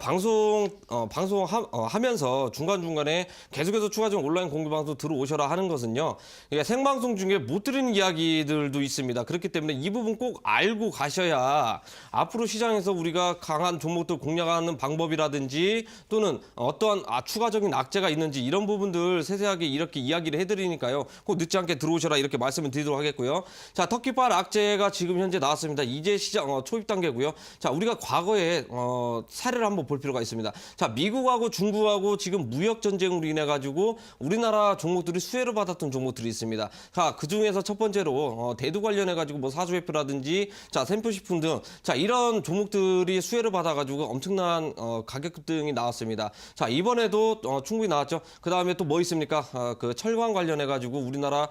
하면서 중간중간에 계속해서 추가적인 온라인 공개 방송 들어오셔라 하는 것은요. 생방송 중에 못 드리는 이야기들도 있습니다. 그렇기 때문에 이 부분 꼭 알고 가셔야 앞으로 시장에서 우리가 강한 종목들 공략하는 방법이라든지 또는 어떠한 추가적인 악재가 있는지 이런 부분들 세세하게 이렇게 이야기를 해드리니까요. 꼭 늦지 않게 들어오셔라 이렇게 말씀을 드리도록 하겠고요. 자, 터키발 악재가 지금 현재 나왔습니다. 이제 시장 초입 단계고요. 자, 우리가 과거에 사례를 한번 볼 필요가 있습니다. 자, 미국하고 중국하고 지금 무역 전쟁으로 인해 가지고 우리나라 종목들이 수혜를 받았던 종목들이 있습니다. 있습니다. 자, 그중에서 첫 번째로 대두 관련해 가지고 뭐 사주회표라든지 자, 샘플식품 등 자, 이런 종목들이 수혜를 받아 가지고 엄청난 가격 급등이 나왔습니다. 자, 이번에도 충분히 나왔죠. 그다음에 또 뭐 있습니까? 그 철강 관련해 가지고 우리나라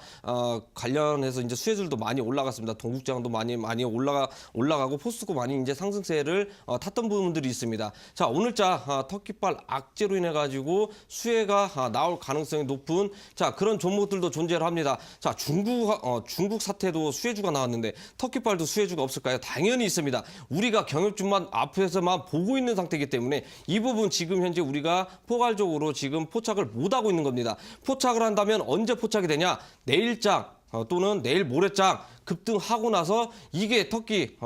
관련해서 이제 수혜들도 많이 올라갔습니다. 동국장도 많이 올라가고 포스코 많이 이제 상승세를 탔던 부분들이 있습니다. 자, 오늘자 터키발 악재로 인해 가지고 수혜가 나올 가능성이 높은 자, 그런 종목들도 존재를 합니다. 자, 중국 사태도 수혜주가 나왔는데 터키발도 수혜주가 없을까요? 당연히 있습니다. 우리가 경협주만 앞에서만 보고 있는 상태이기 때문에 이 부분 지금 현재 우리가 포괄적으로 지금 포착을 못하고 있는 겁니다. 포착을 한다면 언제 포착이 되냐? 내일장 또는 내일 모레장 급등하고 나서 이게 터키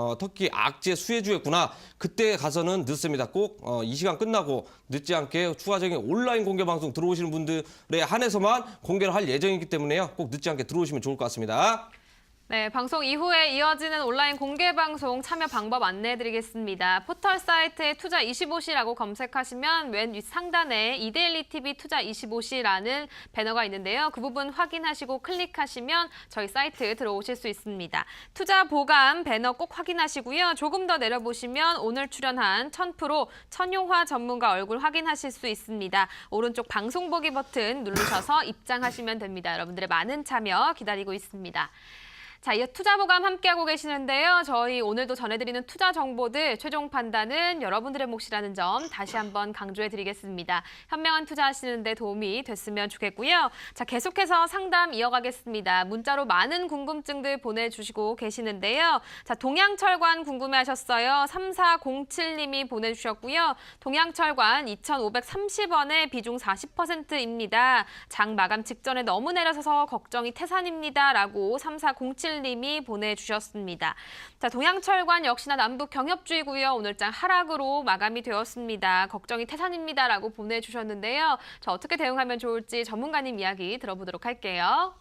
악재 수혜주였구나. 그때 가서는 늦습니다. 꼭 이 시간 끝나고 늦지 않게 추가적인 온라인 공개 방송 들어오시는 분들에 한해서만 공개를 할 예정이기 때문에요. 꼭 늦지 않게 들어오시면 좋을 것 같습니다. 네, 방송 이후에 이어지는 온라인 공개 방송 참여 방법 안내해드리겠습니다. 포털 사이트에 투자25시라고 검색하시면 맨 윗상단에 이데일리 TV 투자25시라는 배너가 있는데요. 그 부분 확인하시고 클릭하시면 저희 사이트 들어오실 수 있습니다. 투자 보감 배너 꼭 확인하시고요. 조금 더 내려보시면 오늘 출연한 1000프로 천용화 전문가 얼굴 확인하실 수 있습니다. 오른쪽 방송 보기 버튼 누르셔서 입장하시면 됩니다. 여러분들의 많은 참여 기다리고 있습니다. 자, 이어 투자보감 함께하고 계시는데요. 저희 오늘도 전해드리는 투자 정보들 최종 판단은 여러분들의 몫이라는 점 다시 한번 강조해드리겠습니다. 현명한 투자하시는 데 도움이 됐으면 좋겠고요. 자, 계속해서 상담 이어가겠습니다. 문자로 많은 궁금증들 보내주시고 계시는데요. 자, 동양철관 궁금해하셨어요. 3407님이 보내주셨고요. 동양철관 2,530원에 비중 40%입니다. 장 마감 직전에 너무 내려서서 걱정이 태산입니다. 라고 3407님이 보내주셨습니다. 자, 동양철관 역시나 남북 경협주이고요. 오늘장 하락으로 마감이 되었습니다. 걱정이 태산입니다라고 보내주셨는데요. 자, 어떻게 대응하면 좋을지 전문가님 이야기 들어보도록 할게요.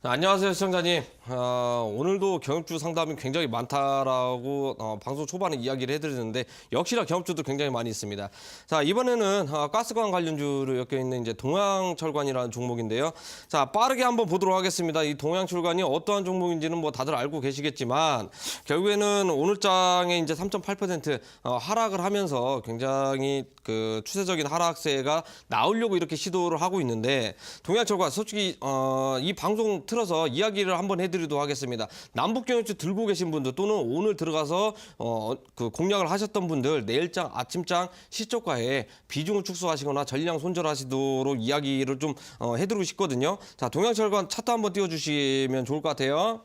안녕하세요, 시청자님. 오늘도 경협주 상담이 굉장히 많다라고 방송 초반에 이야기를 해드리는데 역시나 경협주도 굉장히 많이 있습니다. 자, 이번에는 가스관 관련주로 엮여 있는 이제 동양철관이라는 종목인데요. 자, 빠르게 한번 보도록 하겠습니다. 이 동양철관이 어떠한 종목인지는 뭐 다들 알고 계시겠지만 결국에는 오늘장에 이제 3.8% 하락을 하면서 굉장히 그 추세적인 하락세가 나오려고 이렇게 시도를 하고 있는데 동양철관 솔직히 이 방송 틀어서 이야기를 한번 해드리도록 하겠습니다. 남북경협주 들고 계신 분들 또는 오늘 들어가서 그 공략을 하셨던 분들 내일장, 아침장 시초가에 비중을 축소하시거나 전량 손절하시도록 이야기를 좀 해드리고 싶거든요. 자, 동양철관 차트 한번 띄워주시면 좋을 것 같아요.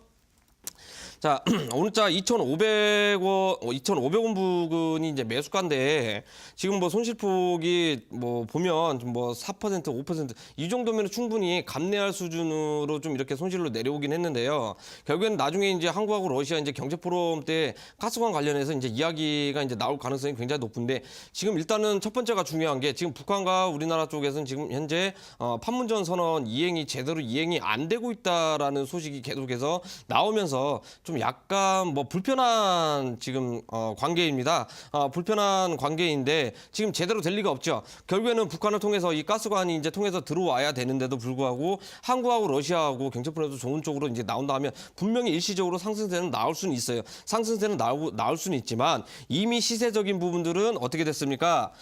자, 오늘자 2,500원 부근이 이제 매수가인데 지금 뭐 손실폭이 뭐 보면 뭐 4%, 5% 이 정도면 충분히 감내할 수준으로 좀 이렇게 손실로 내려오긴 했는데요. 결국에는 나중에 이제 한국하고 러시아 이제 경제 포럼 때 가스관 관련해서 이제 이야기가 이제 나올 가능성이 굉장히 높은데 지금 일단은 첫 번째가 중요한 게 지금 북한과 우리나라 쪽에서는 지금 현재 판문점 선언 제대로 이행이 안 되고 있다라는 소식이 계속해서 나오면서 좀 약간 뭐 불편한 지금 관계입니다. 불편한 관계인데 지금 제대로 될 리가 없죠. 결국에는 북한을 통해서 이 가스관이 이제 통해서 들어와야 되는데도 불구하고 한국하고 러시아하고 경제프로도 좋은 쪽으로 이제 나온다 하면 분명히 일시적으로 상승세는 나올 수는 있어요. 상승세는 나올 수는 있지만 이미 시세적인 부분들은 어떻게 됐습니까?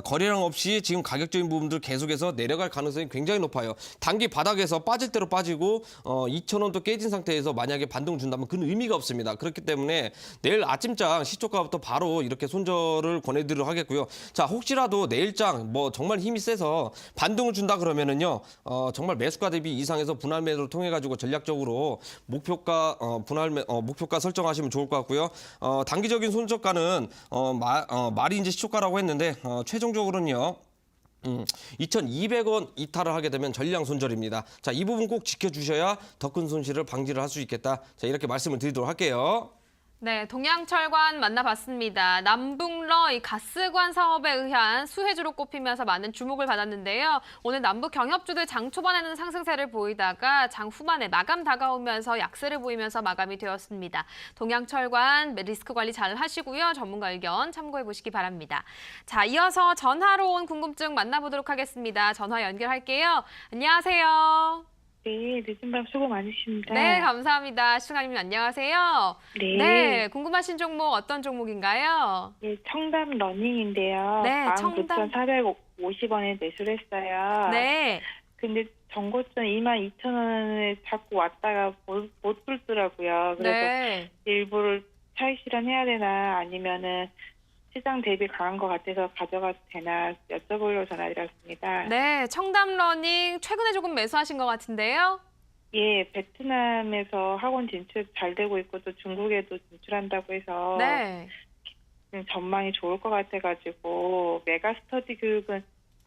거래량 없이 지금 가격적인 부분들 계속해서 내려갈 가능성이 굉장히 높아요. 단기 바닥에서 빠질 대로 빠지고 2,000원도 깨진 상태에서 만약에 반등 준다면 그는 의미가 없습니다. 그렇기 때문에 내일 아침장 시초가부터 바로 이렇게 손절을 권해드리도록 하겠고요. 자, 혹시라도 내일장 뭐 정말 힘이 세서 반등을 준다 그러면은요, 정말 매수가 대비 이상에서 분할 매도를 통해 가지고 전략적으로 목표가 목표가 설정하시면 좋을 것 같고요. 단기적인 손절가는 말이 이제 시초가라고 했는데 최종적으로는요. 2,200원 이탈을 하게 되면 전량 손절입니다. 자, 이 부분 꼭 지켜주셔야 더 큰 손실을 방지를 할 수 있겠다. 자, 이렇게 말씀을 드리도록 할게요. 네, 동양철관 만나봤습니다. 남북러 이 가스관 사업에 의한 수혜주로 꼽히면서 많은 주목을 받았는데요. 오늘 남북 경협주들 장 초반에는 상승세를 보이다가 장 후반에 마감 다가오면서 약세를 보이면서 마감이 되었습니다. 동양철관 리스크 관리 잘 하시고요. 전문가 의견 참고해 보시기 바랍니다. 자, 이어서 전화로 온 궁금증 만나보도록 하겠습니다. 전화 연결할게요. 안녕하세요. 네, 늦은 밤 수고 많으십니다. 네, 감사합니다. 시청자님 안녕하세요. 네. 네, 궁금하신 종목 어떤 종목인가요? 네, 청담 러닝인데요. 네, 청담. 49,450원에 매수를 했어요. 네. 근데 전고점 22,000원을 자꾸 왔다가 못 뚫더라고요. 그래서 네. 일부를 차익 실현해야 되나 아니면은 시장 대비 강한 것 같아서 가져가도 되나 여쭤보려고 전화드렸습니다. 네, 청담 러닝 최근에 조금 매수하신 것 같은데요. 예, 베트남에서 학원 진출 잘 되고 있고 또 중국에도 진출한다고 해서 네. 전망이 좋을 것 같아가지고 메가 스터디 교육은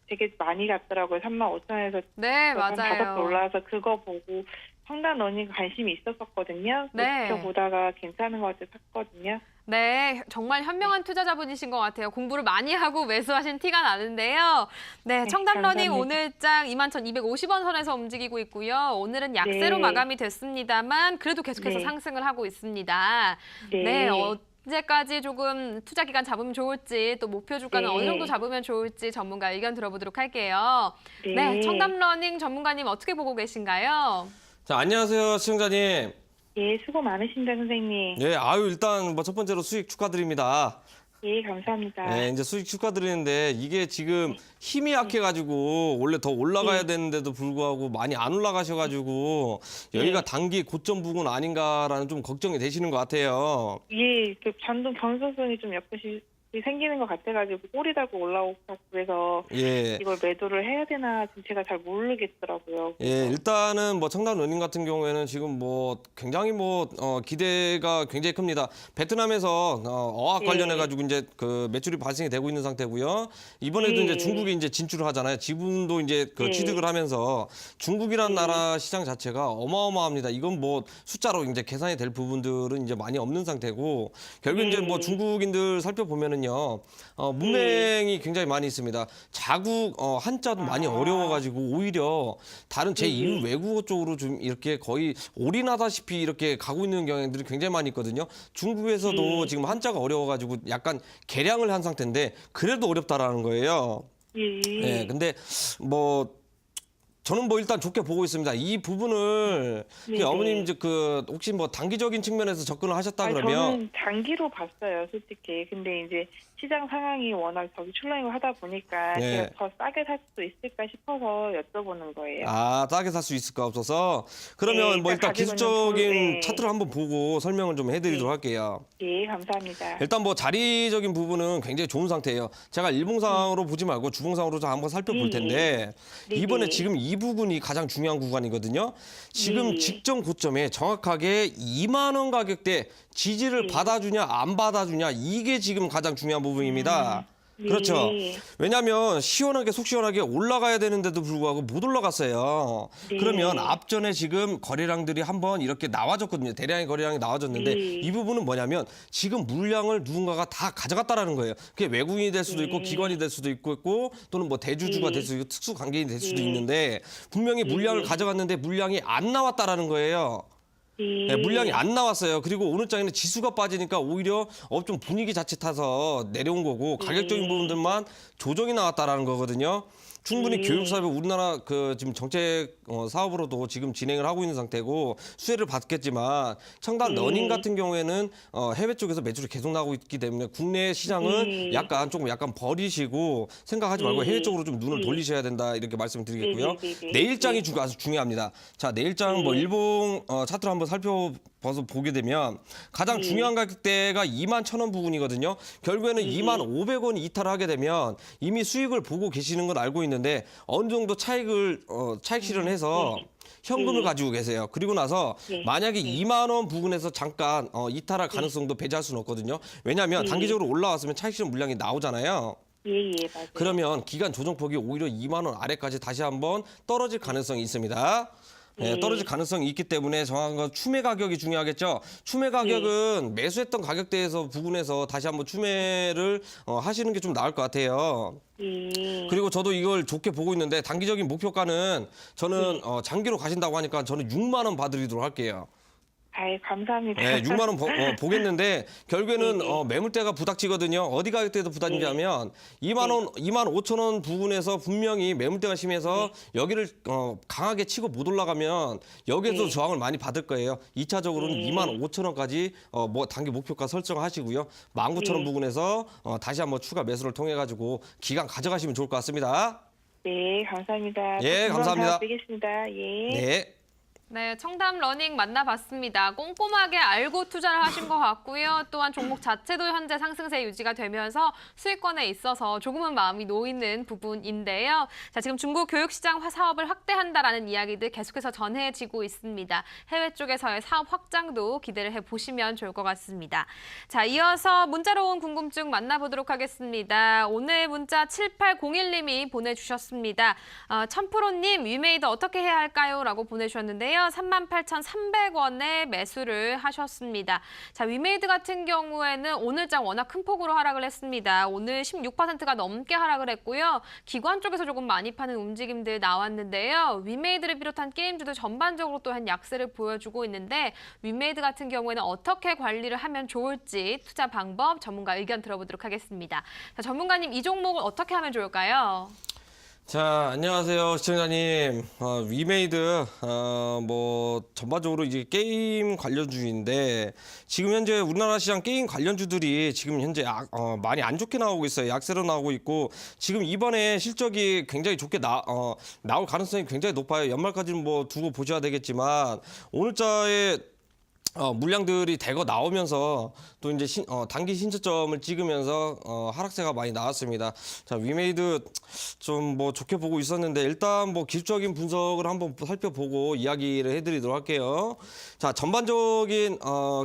되게 많이 갔더라고요. 35,000원에서 네, 다섯 배 맞아요. 올라와서 그거 보고 청담 러닝 관심이 있었었거든요. 네. 지켜보다가 괜찮은 것 같아서 샀거든요. 네, 정말 현명한 투자자분이신 것 같아요. 공부를 많이 하고 매수하신 티가 나는데요. 네, 청담 러닝 감사합니다. 오늘장 21,250원 선에서 움직이고 있고요. 오늘은 약세로 네. 마감이 됐습니다만 그래도 계속해서 네. 상승을 하고 있습니다. 네. 네, 언제까지 조금 투자 기간 잡으면 좋을지 또 목표 주가는 네. 어느 정도 잡으면 좋을지 전문가 의견 들어보도록 할게요. 네. 네, 청담 러닝 전문가님 어떻게 보고 계신가요? 자, 안녕하세요, 시청자님. 예, 수고 많으십니다, 선생님. 네, 아유, 일단 뭐 첫 번째로 수익 축하드립니다. 예, 감사합니다. 네, 이제 수익 축하드리는데 이게 지금 힘이 약해가지고 원래 더 올라가야 되는데도 불구하고 많이 안 올라가셔가지고 여기가 단기 고점 부근 아닌가라는 좀 걱정이 되시는 것 같아요. 예, 그 반동 변동성이 좀 약간씩 생기는 것 같아가지고 꼬리 달고 올라오고 그래서 예. 이걸 매도를 해야 되나 지금 제가 잘 모르겠더라고요. 예, 일단은 뭐 청담 러닝 같은 경우에는 지금 뭐 굉장히 뭐 기대가 굉장히 큽니다. 베트남에서 어학 네. 관련해 가지고 이제 그 매출이 발생이 되고 있는 상태고요. 이번에도 네. 이제 중국이 이제 진출을 하잖아요. 지분도 이제 그 네. 취득을 하면서 중국이라는 네. 나라 시장 자체가 어마어마합니다. 이건 뭐 숫자로 이제 계산이 될 부분들은 이제 많이 없는 상태고 결국 이제 뭐 중국인들 살펴보면은요. 문맹이 굉장히 많이 있습니다. 자국 한자도 많이 어려워가지고 오히려 다른 제2 외국어 쪽으로 좀 이렇게 거의 올인하다시피 이렇게 가고 있는 경향들이 굉장히 많이 있거든요. 중국에서도 지금 한자가 어려워가지고 약간 개량을 한 상태인데 그래도 어렵다라는 거예요. 예. 네, 근데 뭐 저는 뭐 일단 좋게 보고 있습니다. 이 부분을 네, 어머님 네. 이제 그 혹시 뭐 단기적인 측면에서 접근을 하셨다 아니, 그러면 저는 단기로 봤어요, 솔직히. 근데 이제 시장 상황이 워낙 저기 출렁이고 하다 보니까 네. 제가 더 싸게 살 수도 있을까 싶어서 여쭤보는 거예요. 아, 싸게 살 수 있을까 없어서 그러면 네, 뭐 일단 일단 가지고 기술적인 있는 네. 차트를 한번 보고 설명을 좀 해드리도록 할게요. 예, 감사합니다. 일단 뭐 자리적인 부분은 굉장히 좋은 상태예요. 제가 일봉상으로 보지 말고 주봉상으로 좀 한번 살펴볼 텐데 네, 이번에 네. 지금 이 부분이 가장 중요한 구간이거든요. 지금 네. 직전 고점에 정확하게 2만 원 가격대 지지를 받아주냐 안 받아주냐 이게 지금 가장 중요한 부분입니다. 그렇죠. 네. 왜냐하면 시원하게 속 시원하게 올라가야 되는데도 불구하고 못 올라갔어요. 네. 그러면 앞전에 지금 거래량들이 한번 이렇게 나와졌거든요. 대량의 거래량이 나와졌는데 네. 이 부분은 뭐냐면 지금 물량을 누군가가 다 가져갔다라는 거예요. 그게 외국인이 될 수도 있고 네. 기관이 될 수도 있고 또는 뭐 대주주가 네. 될 수도 있고 특수 관계인이 될 수도 네. 있는데 분명히 물량을 네. 가져갔는데 물량이 안 나왔다라는 거예요. 예. 네, 물량이 안 나왔어요. 그리고 오늘 장에는 지수가 빠지니까 오히려 업종 분위기 자체 타서 내려온 거고 가격적인 부분들만 조정이 나왔다라는 거거든요. 충분히 교육 사업이 우리나라 그 지금 정책 사업으로도 지금 진행을 하고 있는 상태고 수혜를 받겠지만 청담 러닝 같은 경우에는 해외 쪽에서 매출이 계속 나오고 있기 때문에 국내 시장은 약간 버리시고 생각하지 말고 해외 쪽으로 좀 눈을 돌리셔야 된다 이렇게 말씀을 드리겠고요. 내일장이 아주 중요합니다. 자, 내일장 뭐 일봉 차트를 한번 살펴봐서 보게 되면 가장 중요한 가격대가 21,000원 부근이거든요. 결국에는 25,500원 이탈을 하게 되면 이미 수익을 보고 계시는 건 알고 있는데 어느 정도 차익 실현해서 현금을 가지고 계세요. 그리고 나서 만약에 2만 원 부근에서 잠깐 이탈할 가능성도 배제할 수는 없거든요. 왜냐하면 단기적으로 올라왔으면 차익 실현 물량이 나오잖아요. 예, 맞아요. 그러면 기간 조정폭이 오히려 2만 원 아래까지 다시 한번 떨어질 가능성이 있습니다. 네, 떨어질 가능성이 있기 때문에 정확한 건 추매 가격이 중요하겠죠. 추매 가격은 매수했던 가격대에서 부근에서 다시 한번 추매를 하시는 게 좀 나을 것 같아요. 그리고 저도 이걸 좋게 보고 있는데 단기적인 목표가는 저는 장기로 가신다고 하니까 저는 6만 원 봐드리도록 할게요. 아이, 감사합니다. 네, 6만 원 보겠는데 결국에는 네. 매물대가 부닥치거든요. 어디 가격대도 부닥치냐면 2만 원, 2만 5천 원 부근에서 분명히 매물대가 심해서 여기를 강하게 치고 못 올라가면 여기에도 네. 저항을 많이 받을 거예요. 2차적으로는 네. 2만 5천 원까지 단기 목표가 설정하시고요. 19,000원 네. 부근에서 다시 한번 추가 매수를 통해 가지고 기간 가져가시면 좋을 것 같습니다. 네, 감사합니다. 예, 감사합니다. 드리겠습니다. 예. 네. 네, 청담 러닝 만나봤습니다. 꼼꼼하게 알고 투자를 하신 것 같고요. 또한 종목 자체도 현재 상승세 유지가 되면서 수익권에 있어서 조금은 마음이 놓이는 부분인데요. 자, 지금 중국 교육시장 사업을 확대한다라는 이야기들 계속해서 전해지고 있습니다. 해외 쪽에서의 사업 확장도 기대를 해보시면 좋을 것 같습니다. 자, 이어서 문자로 온 궁금증 만나보도록 하겠습니다. 오늘 문자 7801님이 보내주셨습니다. 천프로님, 위메이드 어떻게 해야 할까요? 라고 보내주셨는데요. 38,300원에 매수를 하셨습니다. 자, 위메이드 같은 경우에는 오늘장 워낙 큰 폭으로 하락을 했습니다. 오늘 16%가 넘게 하락을 했고요. 기관 쪽에서 조금 많이 파는 움직임들 나왔는데요. 위메이드를 비롯한 게임주도 전반적으로 또한 약세를 보여주고 있는데 위메이드 같은 경우에는 어떻게 관리를 하면 좋을지 투자 방법 전문가 의견 들어보도록 하겠습니다. 자, 전문가님, 이 종목을 어떻게 하면 좋을까요? 자, 안녕하세요, 시청자님. 위메이드, 전반적으로 이제 게임 관련주인데, 지금 현재 우리나라 시장 게임 관련주들이 지금 현재 많이 안 좋게 나오고 있어요. 약세로 나오고 있고, 지금 이번에 실적이 굉장히 좋게 나올 가능성이 굉장히 높아요. 연말까지는 두고 보셔야 되겠지만, 오늘자에 물량들이 대거 나오면서 또 이제 단기 신저점을 찍으면서 하락세가 많이 나왔습니다. 자, 위메이드 좀 좋게 보고 있었는데 일단 기술적인 분석을 한번 살펴보고 이야기를 해드리도록 할게요. 자, 전반적인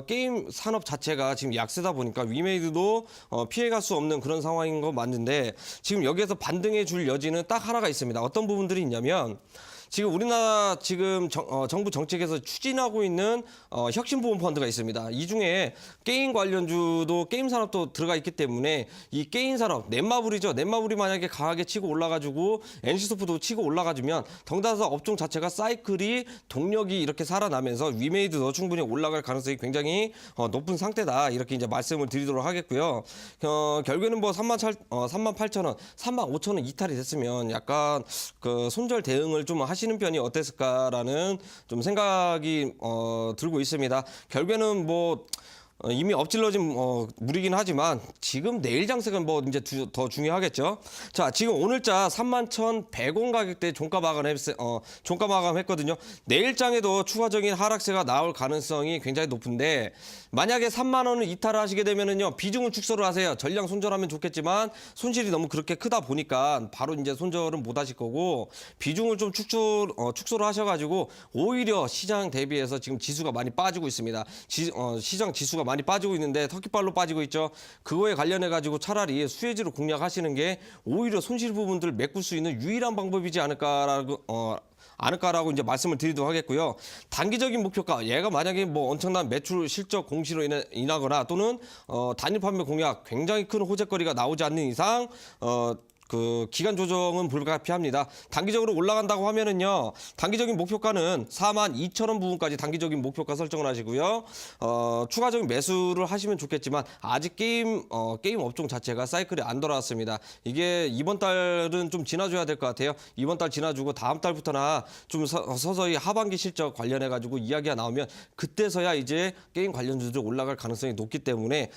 게임 산업 자체가 지금 약세다 보니까 위메이드도 피해갈 수 없는 그런 상황인 거 맞는데 지금 여기에서 반등해 줄 여지는 딱 하나가 있습니다. 어떤 부분들이 있냐면 지금 우리나라 정부 정책에서 추진하고 있는 혁신보험 펀드가 있습니다. 이 중에 게임 관련주도 게임 산업도 들어가 있기 때문에 이 게임 산업, 넷마블이죠. 넷마블이 만약에 강하게 치고 올라가지고 NC소프트도 치고 올라가주면 덩달아서 업종 자체가 사이클이 동력이 이렇게 살아나면서 위메이드도 충분히 올라갈 가능성이 굉장히 높은 상태다. 이렇게 이제 말씀을 드리도록 하겠고요. 결국에는 38,000원, 35,000원 이탈이 됐으면 약간 그 손절 대응을 좀 하시는 편이 어땠을까라는 좀 생각이 들고 있습니다. 결국에는 이미 엎질러진 물이긴 하지만 지금 내일 장세가 이제 더 중요하겠죠. 자, 지금 오늘자 31,100원 가격대 종가 마감했거든요. 내일장에도 추가적인 하락세가 나올 가능성이 굉장히 높은데 만약에 3만 원을 이탈하시게 되면은요 비중을 축소를 하세요. 전량 손절하면 좋겠지만 손실이 너무 그렇게 크다 보니까 바로 이제 손절은 못 하실 거고 비중을 좀 축소를 하셔가지고 오히려 시장 대비해서 지금 지수가 많이 빠지고 있습니다. 시장 지수가 많이 빠지고 있는데 터키발로 빠지고 있죠. 그거에 관련해 가지고 차라리 수혜지로 공략하시는 게 오히려 손실 부분들을 메꿀 수 있는 유일한 방법이지 않을까라고 이제 말씀을 드리도록 하겠고요. 단기적인 목표가 얘가 만약에 엄청난 매출 실적 공시로 인하거나 또는 단일 판매 공약 굉장히 큰 호재거리가 나오지 않는 이상 그 기간 조정은 불가피합니다. 단기적으로 올라간다고 하면은요, 단기적인 목표가는 42,000원 부분까지 단기적인 목표가 설정을 하시고요. 추가적인 매수를 하시면 좋겠지만 아직 게임 업종 자체가 사이클이 안 돌아왔습니다. 이게 이번 달은 좀 지나줘야 될 것 같아요. 이번 달 지나주고 다음 달부터나 좀 서서히 하반기 실적 관련해 가지고 이야기가 나오면 그때서야 이제 게임 관련주들 올라갈 가능성이 높기 때문에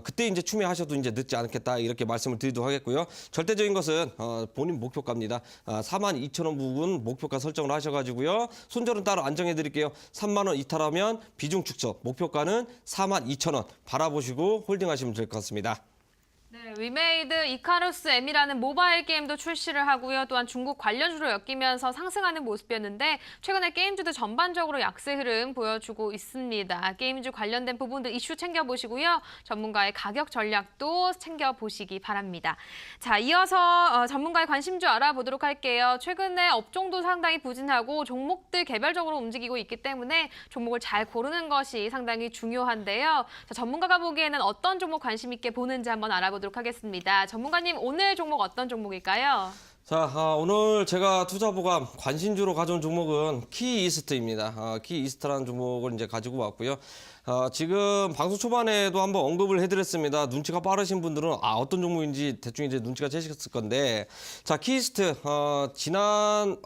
그때 이제 추매하셔도 이제 늦지 않겠다 이렇게 말씀을 드리도록 하겠고요. 절대적인 것은 본인 목표가입니다. 42,000원 부분 목표가 설정을 하셔가지고요. 손절은 따로 안정해드릴게요. 3만 원 이탈하면 비중 축소, 목표가는 42,000원 바라보시고 홀딩하시면 될 것 같습니다. 네, 위메이드 이카루스 M이라는 모바일 게임도 출시를 하고요. 또한 중국 관련주로 엮이면서 상승하는 모습이었는데 최근에 게임주도 전반적으로 약세 흐름 보여주고 있습니다. 게임주 관련된 부분들 이슈 챙겨보시고요. 전문가의 가격 전략도 챙겨보시기 바랍니다. 자, 이어서 전문가의 관심주 알아보도록 할게요. 최근에 업종도 상당히 부진하고 종목들 개별적으로 움직이고 있기 때문에 종목을 잘 고르는 것이 상당히 중요한데요. 자, 전문가가 보기에는 어떤 종목 관심 있게 보는지 한번 알아보도록 하겠습니다. 전문가님, 오늘 종목 어떤 종목일까요? 자, 오늘 제가 투자보감 관심주로 가져온 종목은 키이스트입니다. 키이스트라는 종목을 이제 가지고 왔고요. 지금 방송 초반에도 한번 언급을 해드렸습니다. 눈치가 빠르신 분들은 어떤 종목인지 대충 이제 눈치가 채셨을 건데, 자, 키이스트 지난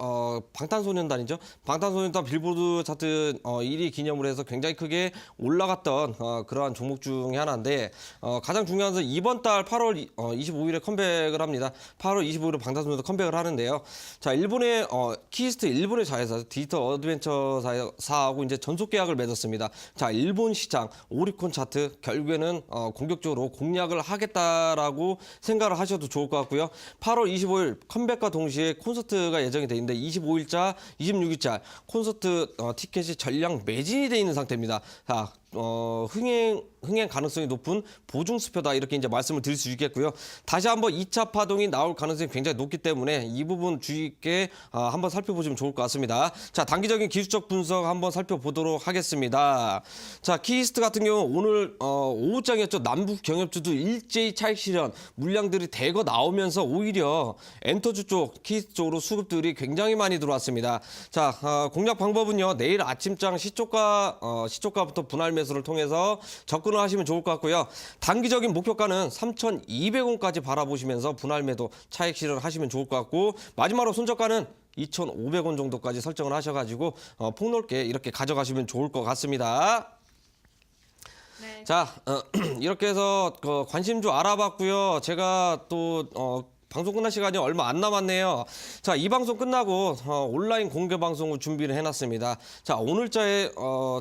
방탄소년단이죠. 방탄소년단 빌보드 차트 1위 기념으로 해서 굉장히 크게 올라갔던 그러한 종목 중에 하나인데, 가장 중요한 것은 이번 달 8월 25일에 컴백을 합니다. 8월 25일에 방탄소년단 컴백을 하는데요. 자, 일본의 키이스트 일본의 자회사 디지털 어드벤처사하고 이제 전속 계약을 맺었습니다. 자, 일본 시장 오리콘 차트 결국에는 공격적으로 공략을 하겠다라고 생각을 하셔도 좋을 것 같고요. 8월 25일 컴백과 동시에 콘서트가 예정이 돼 있는데 25일자, 26일자 콘서트 티켓이 전량 매진이 돼 있는 상태입니다. 자, 흥행 가능성이 높은 보증수표다 이렇게 이제 말씀을 드릴 수 있겠고요. 다시 한번 2차 파동이 나올 가능성이 굉장히 높기 때문에 이 부분 주의 있게 한번 살펴보시면 좋을 것 같습니다. 자, 단기적인 기술적 분석 한번 살펴보도록 하겠습니다. 자, 키이스트 같은 경우 오늘 오후장이었죠. 남북 경협주도 일제히 차익 실현 물량들이 대거 나오면서 오히려 엔터주 쪽 키이스트 쪽으로 수급들이 굉장히 많이 들어왔습니다. 자, 공략 방법은요. 내일 아침장 시초가부터 분할 매수를 통해서 접근을 하시면 좋을 것 같고요. 단기적인 목표가는 3,200원까지 바라보시면서 분할 매도 차익 실현을 하시면 좋을 것 같고, 마지막으로 손절가는 2,500원 정도까지 설정을 하셔가지고 폭넓게 이렇게 가져가시면 좋을 것 같습니다. 네. 자, 이렇게 해서 관심주 알아봤고요. 제가 또 방송 끝날 시간이 얼마 안 남았네요. 자, 이 방송 끝나고 온라인 공개 방송을 준비를 해놨습니다. 자, 오늘자에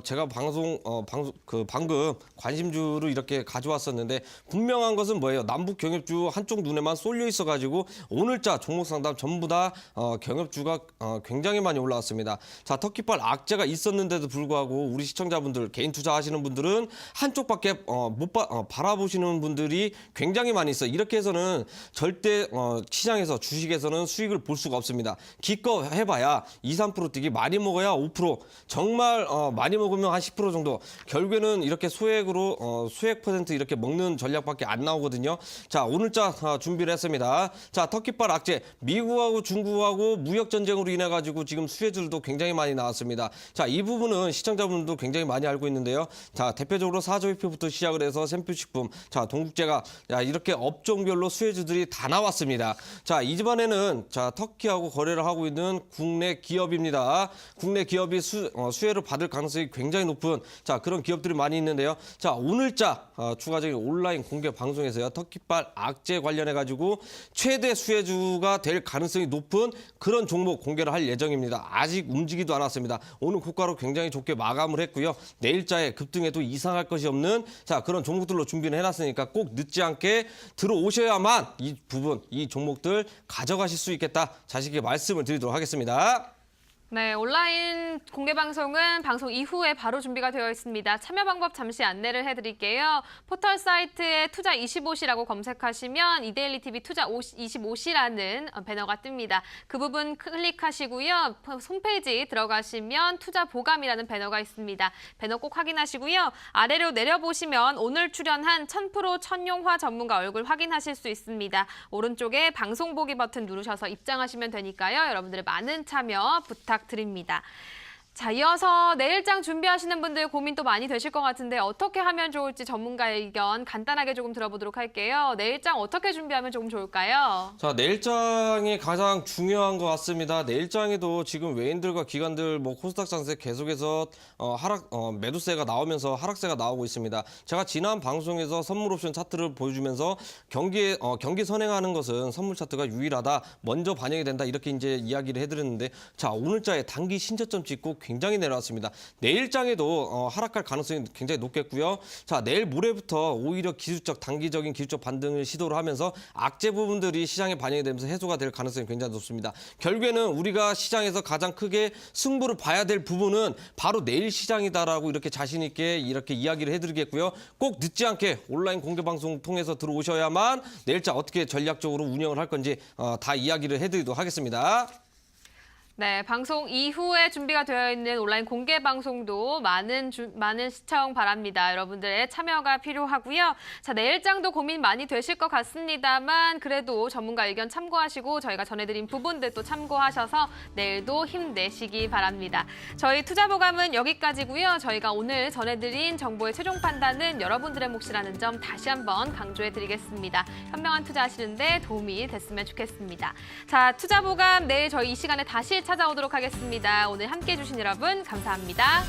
제가 방금 관심주를 이렇게 가져왔었는데 분명한 것은 뭐예요? 남북 경협주 한쪽 눈에만 쏠려 있어가지고 오늘자 종목 상담 전부 다 경협주가 굉장히 많이 올라왔습니다. 자, 터키발 악재가 있었는데도 불구하고 우리 시청자분들 개인 투자하시는 분들은 한쪽밖에 바라보시는 분들이 굉장히 많이 있어요. 이렇게 해서는 절대 시장에서 주식에서는 수익을 볼 수가 없습니다. 기껏 해봐야 2, 3% 뛰기, 많이 먹어야 5%, 정말 많이 먹으면 한 10% 정도. 결국에는 이렇게 소액으로 수액 퍼센트 이렇게 먹는 전략밖에 안 나오거든요. 자, 오늘자 준비를 했습니다. 자, 터키발 악재, 미국하고 중국하고 무역 전쟁으로 인해 가지고 지금 수혜주들도 굉장히 많이 나왔습니다. 자, 이 부분은 시청자분들도 굉장히 많이 알고 있는데요. 자, 대표적으로 사조회표부터 시작을 해서 샘표식품, 자, 동국제가, 이렇게 업종별로 수혜주들이 다 나왔습니다. 자, 이 집안에는 자, 터키하고 거래를 하고 있는 국내 기업입니다. 국내 기업이 수혜를 받을 가능성이 굉장히 높은 그런 기업들이 많이 있는데요. 자, 오늘자 추가적인 온라인 공개 방송에서요. 터키발 악재 관련해 가지고 최대 수혜주가 될 가능성이 높은 그런 종목 공개를 할 예정입니다. 아직 움직이도 않았습니다. 오늘 고가로 굉장히 좋게 마감을 했고요. 내일자에 급등해도 이상할 것이 없는 그런 종목들로 준비를 해놨으니까 꼭 늦지 않게 들어오셔야만 이 부분, 이 종목들 가져가실 수 있겠다. 자식에게 말씀을 드리도록 하겠습니다. 네, 온라인 공개 방송은 방송 이후에 바로 준비가 되어 있습니다. 참여 방법 잠시 안내를 해드릴게요. 포털 사이트에 투자25시라고 검색하시면 이데일리 TV 투자25시라는 배너가 뜹니다. 그 부분 클릭하시고요. 홈페이지 들어가시면 투자 보감이라는 배너가 있습니다. 배너 꼭 확인하시고요. 아래로 내려보시면 오늘 출연한 1000% 천용화 전문가 얼굴 확인하실 수 있습니다. 오른쪽에 방송 보기 버튼 누르셔서 입장하시면 되니까요. 여러분들의 많은 참여 부탁드립니다. 자, 이어서 내일장 준비하시는 분들 고민 또 많이 되실 것 같은데 어떻게 하면 좋을지 전문가의 의견 간단하게 조금 들어보도록 할게요. 내일장 어떻게 준비하면 조금 좋을까요? 자, 내일장이 가장 중요한 것 같습니다. 내일장에도 지금 외인들과 기관들 코스닥 장세 계속해서 매도세가 나오면서 하락세가 나오고 있습니다. 제가 지난 방송에서 선물 옵션 차트를 보여주면서 경기 선행하는 것은 선물 차트가 유일하다, 먼저 반영이 된다 이렇게 이제 이야기를 해드렸는데, 자, 오늘자에 단기 신저점 찍고 굉장히 내려왔습니다. 내일장에도 하락할 가능성이 굉장히 높겠고요. 자, 내일 모레부터 오히려 단기적인 기술적 반등을 시도를 하면서 악재 부분들이 시장에 반영이 되면서 해소가 될 가능성이 굉장히 높습니다. 결국에는 우리가 시장에서 가장 크게 승부를 봐야 될 부분은 바로 내일 시장이다라고 이렇게 자신 있게 이렇게 이야기를 해드리겠고요. 꼭 늦지 않게 온라인 공개 방송 통해서 들어오셔야만 내일자 어떻게 전략적으로 운영을 할 건지 다 이야기를 해드리도록 하겠습니다. 네, 방송 이후에 준비가 되어 있는 온라인 공개 방송도 많은 시청 바랍니다. 여러분들의 참여가 필요하고요. 자, 내일장도 고민 많이 되실 것 같습니다만 그래도 전문가 의견 참고하시고 저희가 전해드린 부분들도 참고하셔서 내일도 힘내시기 바랍니다. 저희 투자보감은 여기까지고요. 저희가 오늘 전해드린 정보의 최종 판단은 여러분들의 몫이라는 점 다시 한번 강조해드리겠습니다. 현명한 투자하시는데 도움이 됐으면 좋겠습니다. 자, 투자보감 내일 저희 이 시간에 다시 찾아오도록 하겠습니다. 오늘 함께해 주신 여러분 감사합니다.